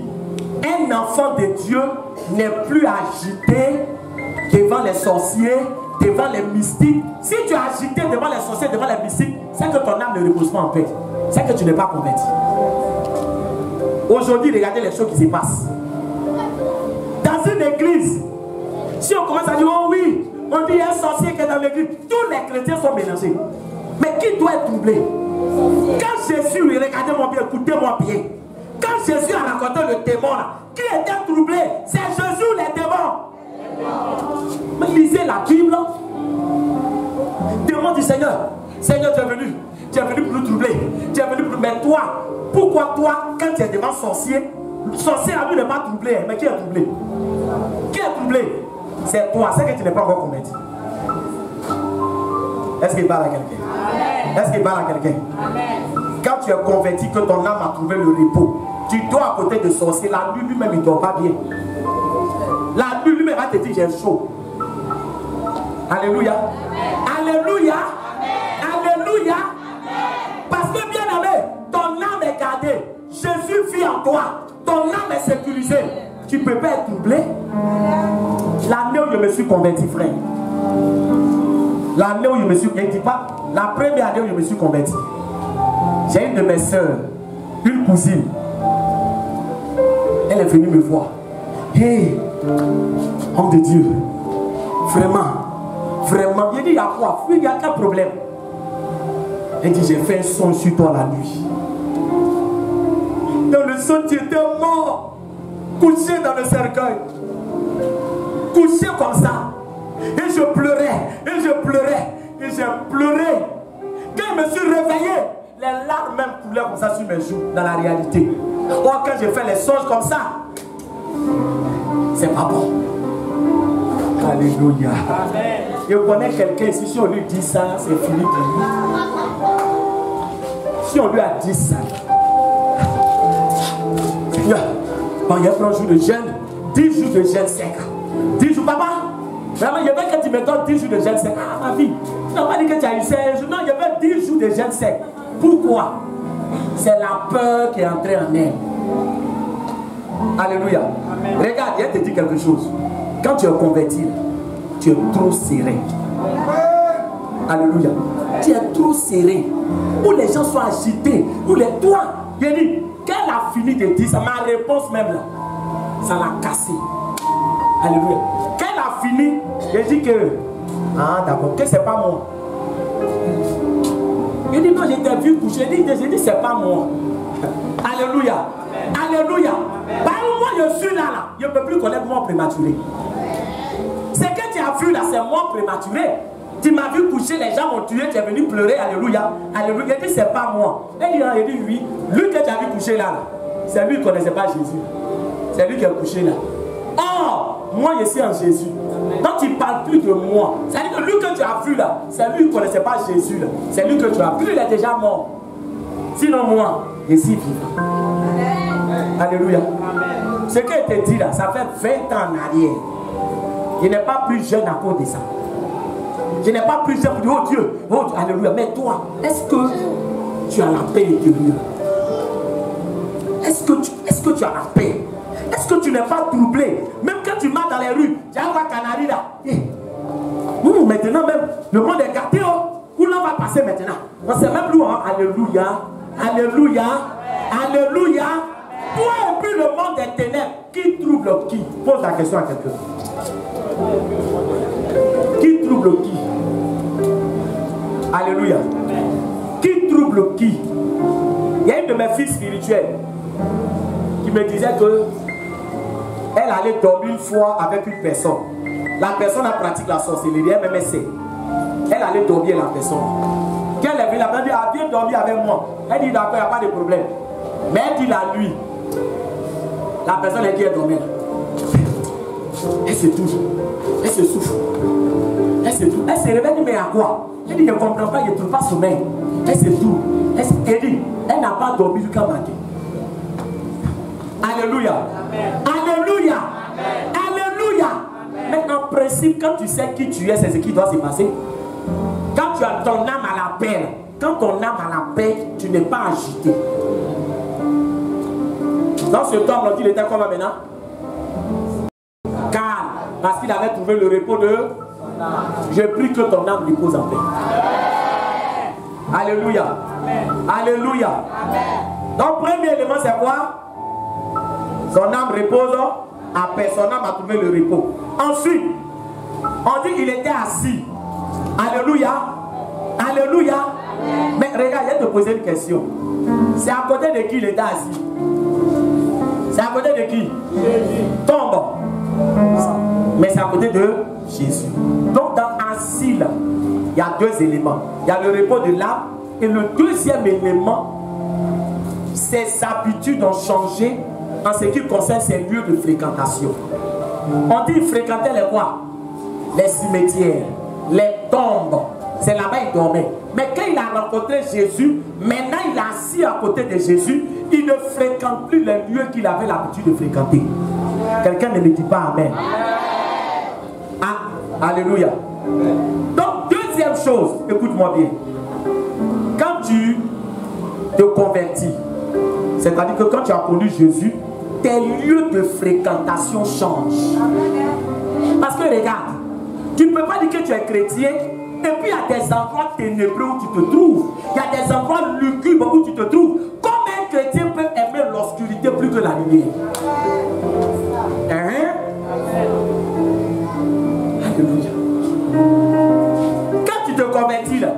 un enfant de Dieu n'est plus agité devant les sorciers, devant les mystiques. Si tu es agité devant les sorciers, devant les mystiques, c'est que ton âme ne repose pas en paix. C'est que tu n'es pas converti. Aujourd'hui, regardez les choses qui se passent. Dans une église, si on commence à dire, oh oui, on dit un sorcier qui est dans l'église, tous les chrétiens sont mélangés. Mais qui doit être troublé? Quand Jésus, regardez-moi bien, écoutez-moi bien. Quand Jésus a raconté le démon, là, qui était troublé? C'est Jésus ou les démons? Mais lisez la Bible. Démon du Seigneur. Seigneur, tu es venu. Tu es venu pour nous troubler. Tu es venu pour nous. Mais toi, pourquoi toi, quand tu es devant sorcier, sorcier à lui n'est pas troublé. Mais qui est troublé? Qui est troublé? C'est toi. C'est que tu n'es pas encore converti. Est-ce qu'il parle à quelqu'un? Est-ce qu'il parle à quelqu'un? Quand tu es converti, que ton âme a trouvé le repos, tu dors à côté de sorcier. La nuit lui-même, il ne dort pas bien. La nuit lui-même va te dire j'ai chaud. Alléluia. Alléluia. Alléluia. Parce que bien aimé, ton âme est gardée. Jésus vit en toi. Ton âme est sécurisée. Tu ne peux pas être troublé. L'année où je me suis converti, frère. L'année où je me suis converti, pas la première année où je me suis converti. J'ai une de mes soeurs, une cousine. Elle est venue me voir. Hey, homme de Dieu, vraiment. Il dit, il y a quoi? Il y a quel problème? Elle dit, j'ai fait un son sur toi la nuit. Dans le son, tu étais mort, couché dans le cercueil, couché comme ça. Et je pleurais, et j'ai pleuré. Quand je me suis réveillé, les larmes même coulaient comme ça sur mes joues, dans la réalité. Oh, quand j'ai fait les songes comme ça, c'est pas bon. Alléluia. Amen. Je connais quelqu'un ici, si on lui dit ça, c'est fini pour lui. Si on lui a dit ça, Seigneur, il y a un jour de jeûne, 10 jours de jeûne sec. 10 jours, papa, vraiment, il y avait que tu me donnes 10 jours de jeûne sec. Ah, ma vie, tu n'as pas dit que tu as eu 16 jours. Non, il y avait 10 jours de jeûne sec. Pourquoi? C'est la peur qui est entrée en elle. Alléluia. Amen. Regarde, il te dit quelque chose. Quand tu es converti, tu es trop serré. Alléluia. Tu es trop serré. Où les gens sont agités. Où les toi. Il dit, quand elle a fini de dire ça, ma réponse même là, ça l'a cassé. Alléluia. Quand elle a fini, il dit que, ah d'accord, que c'est pas moi. Il dit non, j'ai été vu coucher. J'ai dit c'est pas moi. Alléluia. Alléluia. Par moi je suis là, je ne peux plus connaître mort prématuré. Ce que tu as vu là, c'est mort prématuré. Tu m'as vu coucher, les gens m'ont tué, tu es venu pleurer. Alléluia. Alléluia. Il dit c'est pas moi. Il dit oui. Lui que tu as vu coucher là, c'est lui qui ne connaissait pas Jésus. C'est lui qui a couché là. Or, moi je suis en Jésus. Donc tu ne parles plus de moi. C'est-à-dire que lui que tu as vu là, c'est lui qui ne connaissait pas Jésus là. C'est lui que tu as vu, il est déjà mort. Sinon moi, je suis vivant. Alléluia. Amen. Ce que te dit là, ça fait 20 ans en arrière. Je n'ai pas plus jeune à cause de ça. Je n'ai pas plus jeune pour dire, oh Dieu, alléluia. Mais toi, est-ce que tu as la paix intérieure? Est-ce que tu as la paix? Est-ce que tu n'es pas troublé? Même quand tu marches dans les rues, tu as un canari là. Maintenant même, le monde est gâté. Où l'on va passer maintenant? On ne sait même plus. Alléluia. Alléluia. Alléluia. Toi et puis le monde des ténèbres. Qui trouble qui? Pose la question à quelqu'un. Qui trouble qui? Alléluia. Qui trouble qui? Il y a une de mes filles spirituelles qui me disait que elle allait dormir une fois avec une personne. La personne a pratiqué la sorcellerie, elle même sait. Elle allait dormir la personne. Quand elle est venue, la personne dit, ah, viens dormir avec moi. Elle dit, d'accord, il n'y a pas de problème. Mais elle dit la nuit. La personne est qui est dormir. Elle se touche. Elle se souffle. Elle se touche. Elle se réveille, mais à quoi? Elle dit, je ne comprends pas, je ne trouve pas sommeil. Elle se touche. Elle dit, elle n'a pas dormi jusqu'à matin. Alléluia. Amen. Alléluia. Amen. Alléluia. Amen. Mais en principe, quand tu sais qui tu es, c'est ce qui doit se passer. Quand tu as ton âme à la paix, quand ton âme à la paix, tu n'es pas agité. Dans ce temps, on dit, il était comment maintenant? Calme. Parce qu'il avait trouvé le repos de... Je prie que ton âme repose en paix. Amen. Alléluia. Amen. Alléluia. Amen. Donc, premier élément, c'est quoi? Son âme repose en paix. Son âme a trouvé le repos. Ensuite, on dit qu'il était assis. Alléluia. Alléluia. Amen. Mais regarde, je vais te poser une question. C'est à côté de qui il était assis? C'est à côté de qui? Jésus. Tombe. Mais c'est à côté de Jésus. Donc dans assis là, il y a deux éléments. Il y a le repos de l'âme. Et le deuxième élément, ses habitudes ont changé en ce qui concerne ses lieux de fréquentation. On dit qu'il fréquentait les quoi? Les cimetières, les tombes. C'est là-bas qu'il dormait. Mais quand il a rencontré Jésus, maintenant il est assis à côté de Jésus, il ne fréquente plus les lieux qu'il avait l'habitude de fréquenter. Quelqu'un ne me dit pas Amen. Ah, alléluia. Donc, deuxième chose, écoute-moi bien. Quand tu te convertis, c'est-à-dire que quand tu as connu Jésus, tes lieux de fréquentation changent. Parce que regarde, tu ne peux pas dire que tu es chrétien et puis il y a des endroits ténébreux où tu te trouves. Il y a des endroits lugubres où tu te trouves. Comment un chrétien peut aimer l'obscurité plus que la lumière? Alléluia. Quand tu te convertis là,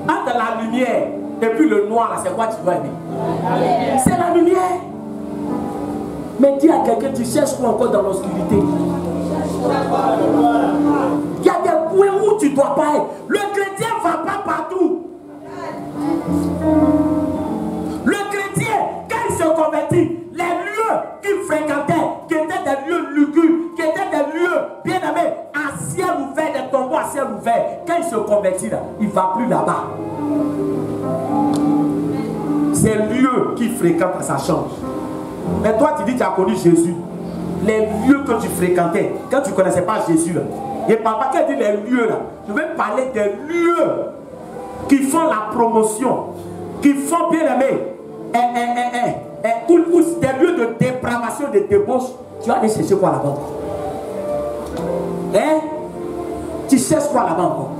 entre la lumière et puis le noir là, c'est quoi tu dois aimer? C'est la lumière. Mais dis à quelqu'un, tu cherches quoi encore dans l'obscurité? Il y a des points où tu ne dois pas être. Le chrétien ne va pas partout. Le chrétien, quand il se convertit, les lieux qu'il fréquentait, qui étaient des lieux lugubres, qui étaient des lieux bien aimés, à ciel ouvert, des tombeaux à ciel ouvert, quand il se convertit là, il ne va plus là-bas. Ces lieux qu'il fréquente, ça change. Mais toi, tu dis que tu as connu Jésus. Les lieux que tu fréquentais, quand tu ne connaissais pas Jésus, là, et papa, quand il dit les lieux là, je vais parler des lieux qui font la promotion, qui font bien aimer, ou des lieux de dépravation, de débauche. Tu vas aller chercher quoi là-bas? Tu cherches quoi là-bas encore?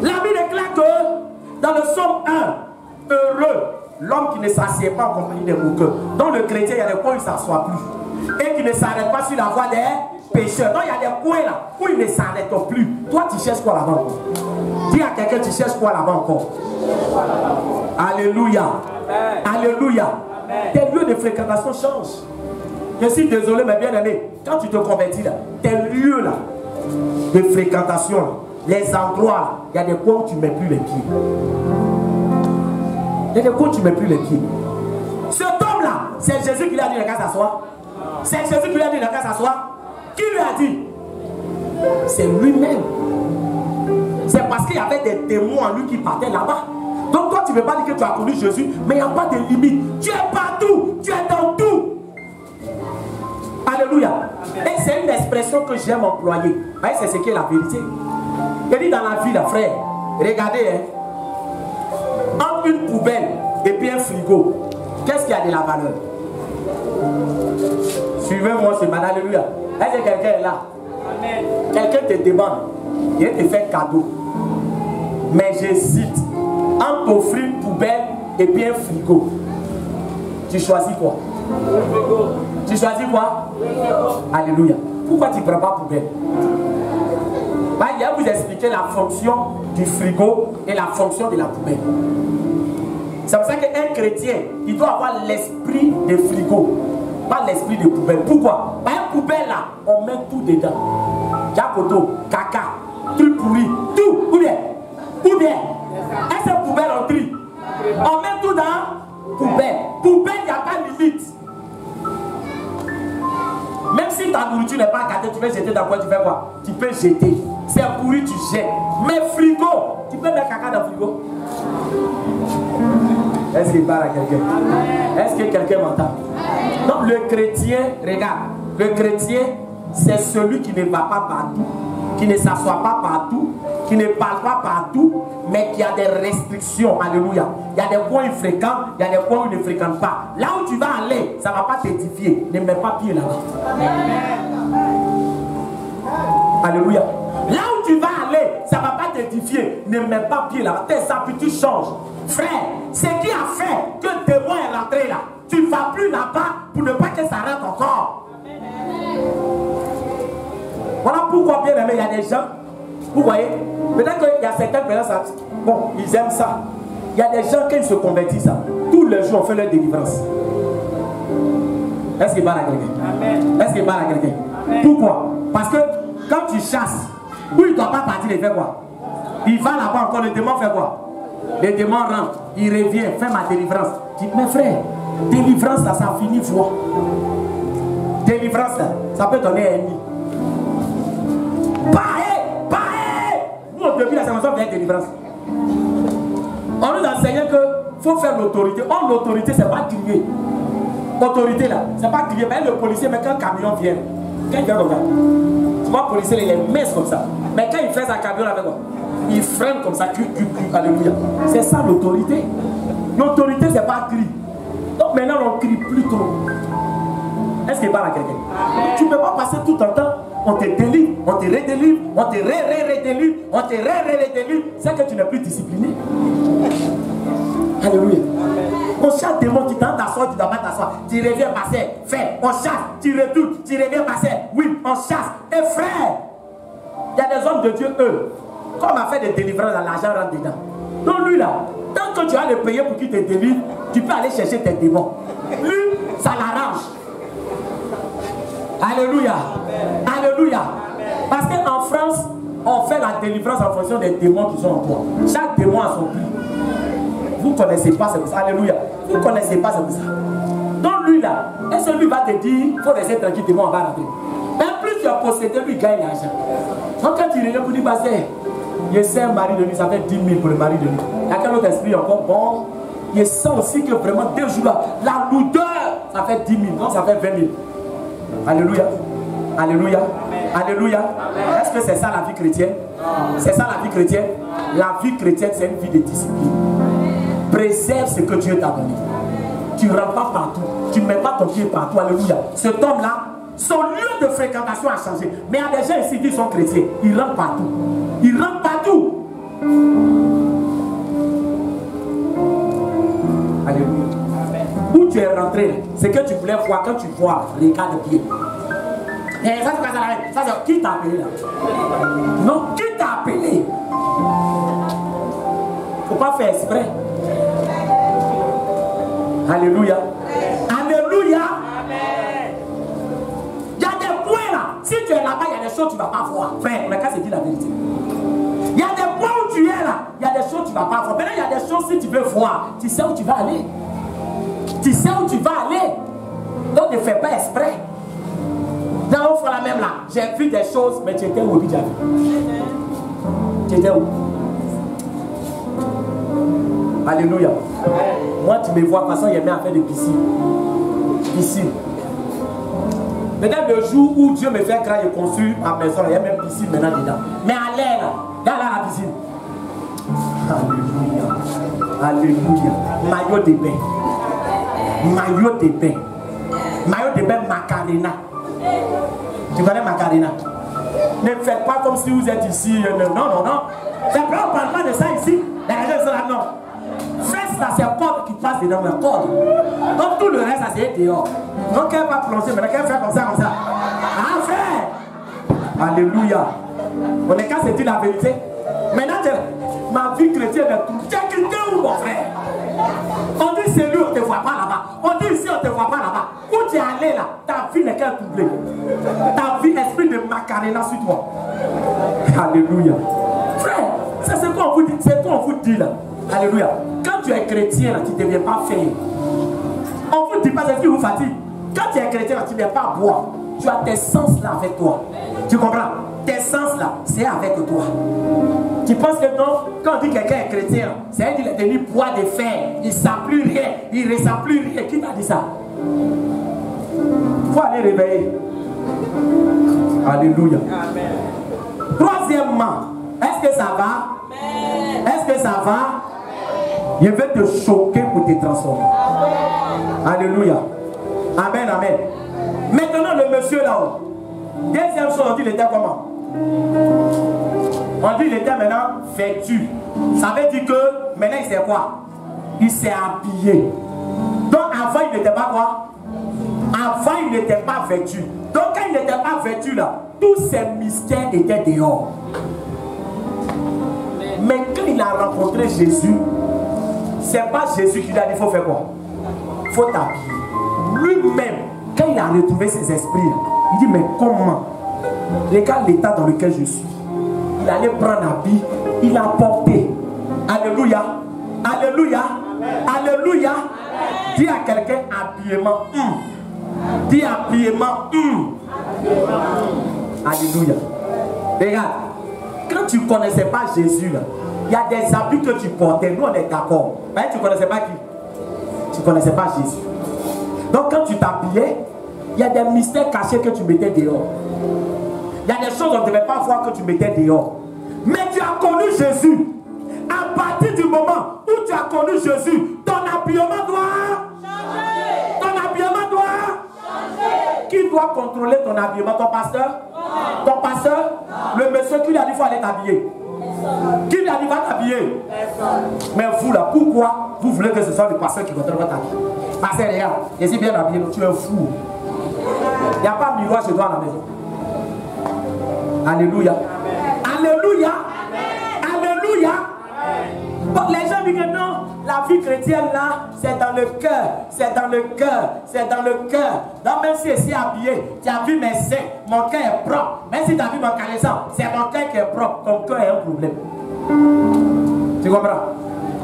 La Bible déclare que dans le psaume 1, heureux l'homme qui ne s'assied pas en compagnie des moqueurs. Dans le chrétien, il y a des points où il ne s'assoit plus. Et qui ne s'arrête pas sur la voie des pécheurs. Donc il y a des points là où il ne s'arrête plus. Toi, tu cherches quoi là-bas encore? Dis à quelqu'un, tu cherches quoi là-bas encore? Alléluia. Amen. Alléluia. Amen. Tes lieux de fréquentation changent. Je suis désolé, mais bien aimé, quand tu te convertis là, tes lieux là de fréquentation, là, les endroits là, il y a des points où tu ne mets plus les pieds. Il y a des points où tu ne mets plus les pieds. Cet homme-là, c'est Jésus qui lui a dit, regarde s'asseoir. C'est Jésus qui lui a dit, regarde s'asseoir. Qui lui a dit? C'est lui-même. C'est parce qu'il y avait des démons en lui qui partaient là-bas. Donc toi, tu ne veux pas dire que tu as connu Jésus, mais il n'y a pas de limite. Tu es partout, tu es dans tout. Alléluia. Amen. Et c'est une expression que j'aime employer. C'est ce qui est la vérité. Je dis dans la vie, là, frère, regardez, entre une poubelle et puis un frigo, Qu'est-ce qui a de la valeur? Suivez-moi ce matin, alléluia. Est-ce que quelqu'un est là? Amen. Quelqu'un te demande, il te fait cadeau. Mais j'hésite entre t'offrir une poubelle et puis un frigo. Tu choisis quoi? Tu choisis quoi? Alléluia. Pourquoi tu ne prends pas poubelle? Il y a vous expliquer la fonction du frigo et la fonction de la poubelle. C'est pour ça qu'un chrétien, il doit avoir l'esprit de frigo, pas l'esprit de poubelle. Pourquoi? Par une poubelle là, on met tout dedans. Jacoto, caca, truc pourri, tout. Ou bien, est-ce que poubelle on trie? On met tout dans poubelle. Poubelle, il n'y a pas de limite. Même si ta nourriture n'est pas gâtée, tu peux jeter dans quoi? Tu fais quoi? Tu peux jeter. C'est pourri, tu jettes. Mais frigo, tu peux mettre caca dans le frigo. Est-ce qu'il parle à quelqu'un? Est-ce que quelqu'un m'entend? Donc le chrétien, regarde, le chrétien, c'est celui qui ne va pas partout, qui ne s'assoit pas partout, qui ne parle pas partout, mais qui a des restrictions. Alléluia. Il y a des points fréquents, il y a des points où il ne fréquente pas. Là où tu vas aller, ça ne va pas t'édifier. Ne mets pas pied là-bas. Alléluia. Là où tu vas aller, ça ne va pas t'édifier. Ne mets pas pied là-bas. Tes habitudes changent. Frère, ce qui a fait que le démon est rentré là, tu ne vas plus là-bas pour ne pas que ça rentre encore. Voilà pourquoi, bien aimé, il y a des gens, vous voyez, peut-être qu'il y a certaines personnes, bon, ils aiment ça. Il y a des gens qui se convertissent, ça. Tous les jours, on fait leur délivrance. Est-ce qu'il parle à quelqu'un? Est-ce qu'il parle à quelqu'un? Pourquoi? Parce que quand tu chasses, où il ne doit pas partir, il fait quoi? Il va là-bas encore, le démon fait quoi? Le démon rentre, il revient, fait ma délivrance. Tu dis, mais frère, délivrance là, ça finit foi. Délivrance là, ça peut donner un ennemi. Nous, au début, la séance vient de délivrance. On nous enseigne qu'il faut faire l'autorité. Or, l'autorité, c'est pas crier. Autorité là, c'est pas crier. Mais le policier, mais quand un camion vient, quand il vient comme ça, tu vois, le policier, il est mince comme ça. Mais quand il fait sa camion avec quoi? Il freine comme ça, alléluia. C'est ça l'autorité. L'autorité, c'est pas cri. Donc maintenant, on crie plus trop. Est-ce qu'il parle à quelqu'un? Tu ne peux pas passer tout le temps. On te délivre, on te redélivre, on te redélivre, on te redélivre. C'est que tu n'es plus discipliné. Alléluia. On chasse des mots, tu t'en t'assois, tu ne dois pas t'asseoir. Tu reviens passer, fais, on chasse, tu retournes, tu reviens passer. Oui, on chasse. Et frère, il y a des hommes de Dieu, eux, comme on a fait des délivrances, l'argent rentre dedans. Donc lui là, tant que tu vas le payer pour qu'il te délivre, tu peux aller chercher tes démons. Lui, ça l'arrange. Alléluia. Alléluia. Parce qu'en France, on fait la délivrance en fonction des démons qui sont en toi. Chaque démon a son prix. Vous ne connaissez pas, c'est pour ça. Alléluia. Vous ne connaissez pas, c'est pour ça. Donc lui là, est-ce que lui va te dire, il faut rester tranquille, démon va rentrer. Mais plus tu as possédé, lui gagne l'argent. Donc quand tu reviens pour dire, il sait un mari de nuit, ça fait 10 000 pour le mari de nuit. Il y a quel autre esprit encore bon? Il sent aussi que vraiment 2 jours là, la lourdeur, ça fait 10 000, donc ça fait 20 000. Alléluia. Alléluia. Alléluia. Est-ce que c'est ça la vie chrétienne? C'est ça la vie chrétienne? La vie chrétienne, c'est une vie de discipline. Préserve ce que Dieu t'a donné. Tu ne rentres pas partout. Tu ne mets pas ton pied partout. Alléluia. Cet homme-là, son lieu de fréquentation a changé. Mais il y a des gens ici qui sont chrétiens. Ils rentrent partout. Ils rentrent partout. Alléluia. Où tu es rentré, c'est que tu voulais voir. Quand tu vois, regarde bien. Et ça, c'est qui t'a appelé là? Non, qui t'a appelé? Faut pas faire exprès. Alléluia. Alléluia. Il y a des points là. Si tu es là-bas, il y a des choses que tu ne vas pas voir. Frère, mais quand c'est dit la vérité. Il y a des points où tu es là. Il y a des choses que tu ne vas pas voir. Maintenant, il y a des choses si tu veux voir. Tu sais où tu vas aller. Tu sais où tu vas aller. Donc ne fais pas exprès. Dans au fond la même là, j'ai vu des choses, mais tu étais où déjà vu? Tu étais où? Alléluia. Moi tu me vois, de toute façon il y a même à faire des piscines. Piscine. Peut-être le jour où Dieu me fait croire et construire ma maison, il y a même piscine maintenant dedans. Mais à l'air là, il y a là la piscine. Alléluia. Alléluia. Maillot de bain. Maillot de bain. Maillot de bain Macarena. Tu connais Macarena? Ne faites pas comme si vous êtes ici. Non. C'est pas, on ne parle pas de ça ici. Les gens sont là, non. Fesse là, c'est un corde qui passe dedans, un corde. Donc tout le reste, ça c'est dehors. Donc elle va plonger, maintenant qu'elle fait comme ça. Ah, frère! Alléluia. On est qu'à se dire la vérité. Maintenant, ma vie chrétienne est tout. Tu as quelqu'un où, mon frère? On dit c'est lui, on ne te voit pas là-bas. On dit ici, on ne te voit pas là-bas. Où tu es allé là, ta vie n'est qu'un doublé. Ta vie, esprit de Macarena sur toi. Alléluia. Frère, c'est ce qu'on vous dit, là. Alléluia. Quand tu es chrétien là, tu ne deviens pas faire. On vous dit pas ce qui vous fatigue. Quand tu es chrétien là, tu ne viens pas boire. Tu as tes sens là avec toi. Tu comprends? Tes sens là, c'est avec toi. Tu penses que non, quand on dit que quelqu'un est chrétien, c'est qu'il est devenu poids de fer. Il ne sent plus rien, il ne ressent plus rien. Qui t'a dit ça? Il faut aller réveiller. Alléluia. Amen. Troisièmement, est-ce que ça va? Amen. Est-ce que ça va? Amen. Je vais te choquer pour te transformer. Amen. Alléluia. Amen, amen. Maintenant, le monsieur là-haut. Deuxième chose, on dit il était comment? On dit il était maintenant vêtu. Ça veut dire que maintenant il sait quoi? Il s'est habillé. Donc avant il n'était pas quoi? Avant il n'était pas vêtu. Donc quand il n'était pas vêtu là, tous ces mystères étaient dehors. Mais quand il a rencontré Jésus, c'est pas Jésus qui lui a dit il faut faire quoi? Il faut t'habiller. Lui-même, quand il a retrouvé ses esprits, il dit mais comment? Regarde l'état dans lequel je suis. Il allait prendre l'habit, il l'a porté. Alléluia. Alléluia. Alléluia. Dis à quelqu'un habillement. Dis habillement. Alléluia. Regarde, quand tu ne connaissais pas Jésus, il y a des habits que tu portais. Nous on est d'accord. Mais tu ne connaissais pas qui? Tu ne connaissais pas Jésus. Donc quand tu t'habillais, il y a des mystères cachés que tu mettais dehors. Il y a des choses qu'on ne devait pas voir que tu mettais dehors. Mais tu as connu Jésus. À partir du moment où tu as connu Jésus, ton habillement doit changer. Ton habillement doit changer. Qui doit contrôler ton habillement? Ton pasteur? Non. Ton pasteur? Non. Le monsieur qui lui a dit qu'il faut aller t'habiller. Qui lui a dit va t'habiller? Mais vous là, pourquoi vous voulez que ce soit le pasteur qui contrôle votre habit? Pasteur, regarde, je suis bien habillé, tu es fou. Il n'y a pas de miroir chez toi à la maison. Alléluia. Alléluia. Alléluia. Bon, les gens disent que non, la vie chrétienne là, c'est dans le cœur. C'est dans le cœur. C'est dans le cœur. Donc même si je suis habillé, tu as vu mes seins, mon cœur est propre. Même si tu as vu mon caressant, c'est mon cœur qui est propre. Ton cœur est un problème. Tu comprends?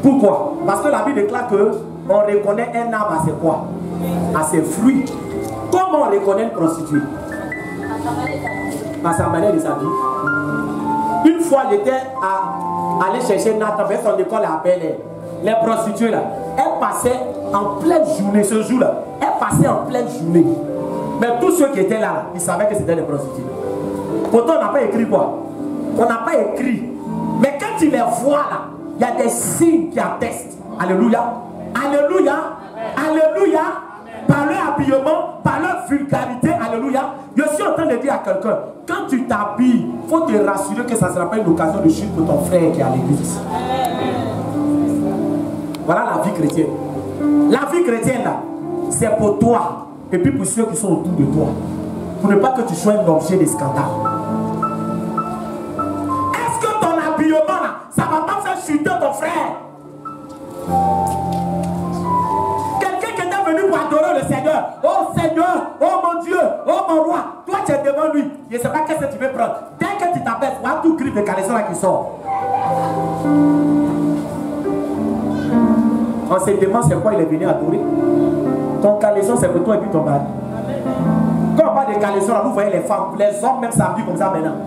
Pourquoi? Parce que la Bible déclare que on reconnaît un arbre à ses quoi? À ses fruits. Comment on reconnaît une prostituée? À sa manière de s'habiller. Une fois, j'étais allé chercher Nathan, son école à Bel-Air. Les prostituées là, elles passaient en pleine journée, ce jour-là, elles passaient en pleine journée. Mais tous ceux qui étaient là, ils savaient que c'était des prostituées. Pourtant, on n'a pas écrit quoi? On n'a pas écrit. Mais quand tu les vois là, il y a des signes qui attestent. Alléluia. Alléluia. Alléluia. Par leur habillement, par leur vulgarité, alléluia. Je suis en train de dire à quelqu'un, quand tu t'habilles, il faut te rassurer que ça ne sera pas une occasion de chute pour ton frère qui est à l'église. Voilà la vie chrétienne. La vie chrétienne là, c'est pour toi et puis pour ceux qui sont autour de toi. Pour ne pas que tu sois un objet de scandale. Est-ce que ton habillement là, ça ne va pas faire chuter ton frère? Venu pour adorer le Seigneur. Oh Seigneur, oh mon Dieu, oh mon roi. Toi tu es devant lui. Je ne sais pas qu'est-ce que tu veux prendre. Dès que tu t'abaisses, tu vois tout cri de caleçon là qui sort. On se demande c'est quoi il est venu adorer. Ton caleçon c'est pour toi et puis ton mari. Quand on parle de caleçon là, vous voyez les femmes, les hommes même s'habillent comme ça maintenant.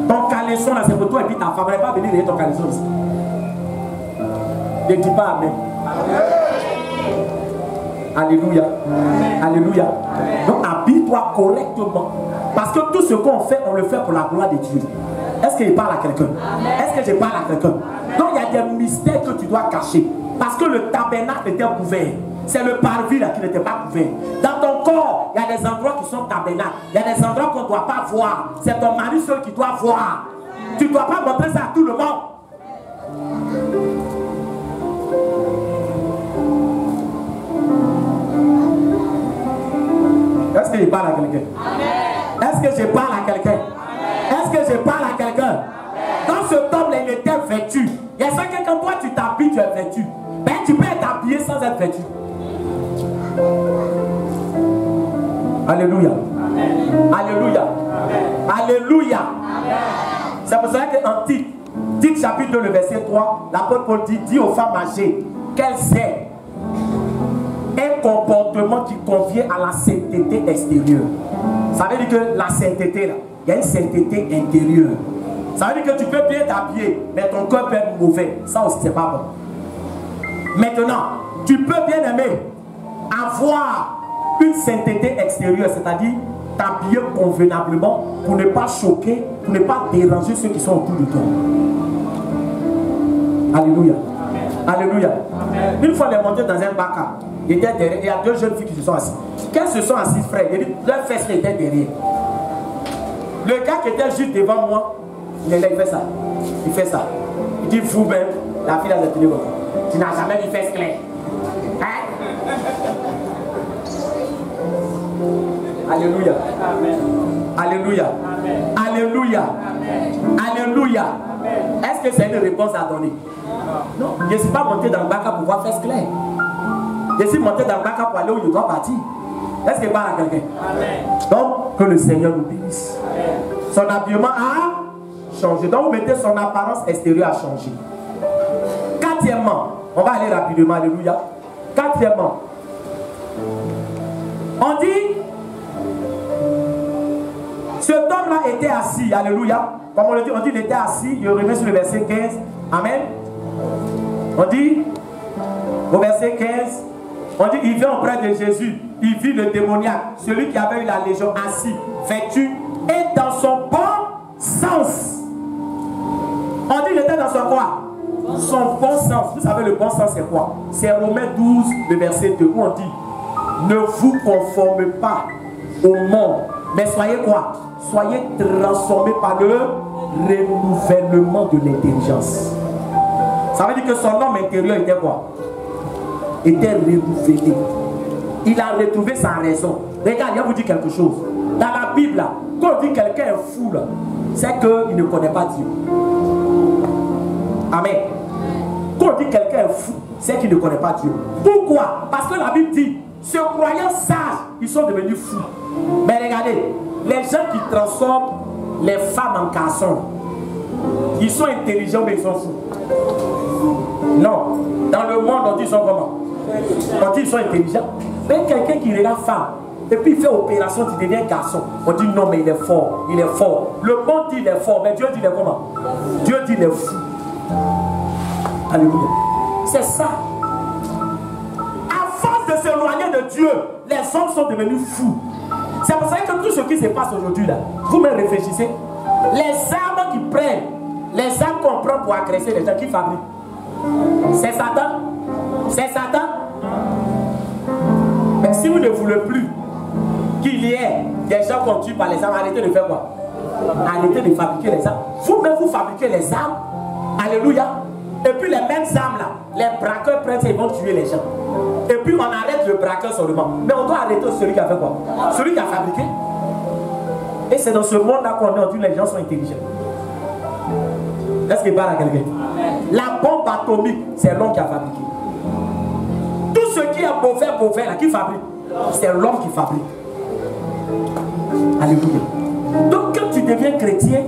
Ton caleçon là c'est pour toi et puis ta femme. Elle n'est pas venue réveiller ton caleçon ici. Ne dis pas amen. Alléluia. Alléluia. Donc habille-toi correctement. Parce que tout ce qu'on fait, on le fait pour la gloire de Dieu. Est-ce qu'il parle à quelqu'un? Est-ce que je parle à quelqu'un? Donc il y a des mystères que tu dois cacher. Parce que le tabernacle était couvert. C'est le parvis là qui n'était pas couvert. Dans ton corps, il y a des endroits qui sont tabernacles. Il y a des endroits qu'on ne doit pas voir. C'est ton mari seul qui doit voir. Tu ne dois pas montrer ça à tout le monde. Est-ce que je parle à quelqu'un? Est-ce que je parle à quelqu'un? Est-ce que je parle à quelqu'un? Dans ce temps-là, il était vêtu. Il y a ça que quand toi tu t'habilles, tu es vêtu. Ben, tu peux être habillé sans être vêtu. Alléluia. Alléluia. Alléluia. C'est pour ça qu'en Tite chapitre 2, le verset 3, l'apôtre Paul dit aux femmes âgées qu'elles aient un comportement qui convient à la sainteté extérieure. Ça veut dire que la sainteté là, il y a une sainteté intérieure. Ça veut dire que tu peux bien t'habiller, mais ton cœur peut être mauvais. Ça aussi, c'est pas bon. Maintenant, tu peux bien aimer avoir une sainteté extérieure, c'est-à-dire t'habiller convenablement pour ne pas choquer, pour ne pas déranger ceux qui sont autour de toi. Alléluia. Alléluia. Une fois, on est monté dans un bac. Il était derrière, il y a deux jeunes filles qui se sont assises. Quand se sont assises, frère, leur fesse était derrière. Le gars qui était juste devant moi, il fait ça. Il fait ça. Il dit vous-même, la fille a tenu comme ça. Tu n'as jamais vu fesse claire. Hein? Alléluia. Amen. Alléluia. Amen. Alléluia. Amen. Alléluia. Est-ce que c'est une réponse à donner? Non. Je ne suis pas monté dans le bac pour voir fesse claire. Je suis monté dans le bac pour aller où je dois partir. Est-ce qu'il parle à quelqu'un? Donc, que le Seigneur nous bénisse. Amen. Son habillement a changé. Donc, vous mettez son apparence extérieure a changé. Quatrièmement, on va aller rapidement. Alléluia. Quatrièmement, on dit, cet homme-là était assis. Alléluia. Comme on le dit, on dit il était assis. Je reviens sur le verset 15. Amen. On dit, au verset 15, on dit, il vient auprès de Jésus. Il vit le démoniaque, celui qui avait eu la légion, assis, vêtu, et dans son bon sens. On dit, il était dans son quoi? Son bon sens. Vous savez, le bon sens, c'est quoi? C'est Romains 12, le verset 2, où on dit, ne vous conformez pas au monde, mais soyez quoi? Soyez transformés par le renouvellement de l'intelligence. Ça veut dire que son homme intérieur était quoi? Était renouvelé. Il a retrouvé sa raison. Regarde, je vais vous dire quelque chose. Dans la Bible, là, quand on dit que quelqu'un est fou, c'est qu'il ne connaît pas Dieu. Amen. Quand on dit que quelqu'un est fou, c'est qu'il ne connaît pas Dieu. Pourquoi? Parce que la Bible dit, se croyant sages, ils sont devenus fous. Mais regardez, les gens qui transforment les femmes en garçons, ils sont intelligents mais ils sont fous. Non. Dans le monde, on dit ils sont comment? On dit ils sont intelligents. Mais quelqu'un qui regarde femme, et puis il fait opération, tu deviens garçon. On dit non, mais il est fort, il est fort. Le monde dit il est fort, mais Dieu dit il est comment? Dieu dit il est fou. Alléluia. C'est ça. À force de s'éloigner de Dieu, les hommes sont devenus fous. C'est pour ça que tout ce qui se passe aujourd'hui là, vous-même réfléchissez. Les armes qui prennent, les armes qu'on prend pour agresser les gens qui fabriquent, c'est Satan. C'est Satan. Mais si vous ne voulez plus qu'il y ait des gens qu'on tue par les armes, arrêtez de faire quoi? Arrêtez de fabriquer les armes. Vous-même vous fabriquez les armes. Alléluia. Et puis les mêmes armes là, les braqueurs prennent et ils vont tuer les gens. Et puis on arrête le braqueur seulement. Mais on doit arrêter celui qui a fait quoi? Celui qui a fabriqué. Et c'est dans ce monde-là qu'on dit que les gens sont intelligents. Est-ce qu'il parle à quelqu'un? La bombe atomique, c'est l'homme qui a fabriqué. Tout ce qui est mauvais là, qui fabrique, c'est l'homme qui fabrique. Alléluia. Donc quand tu deviens chrétien,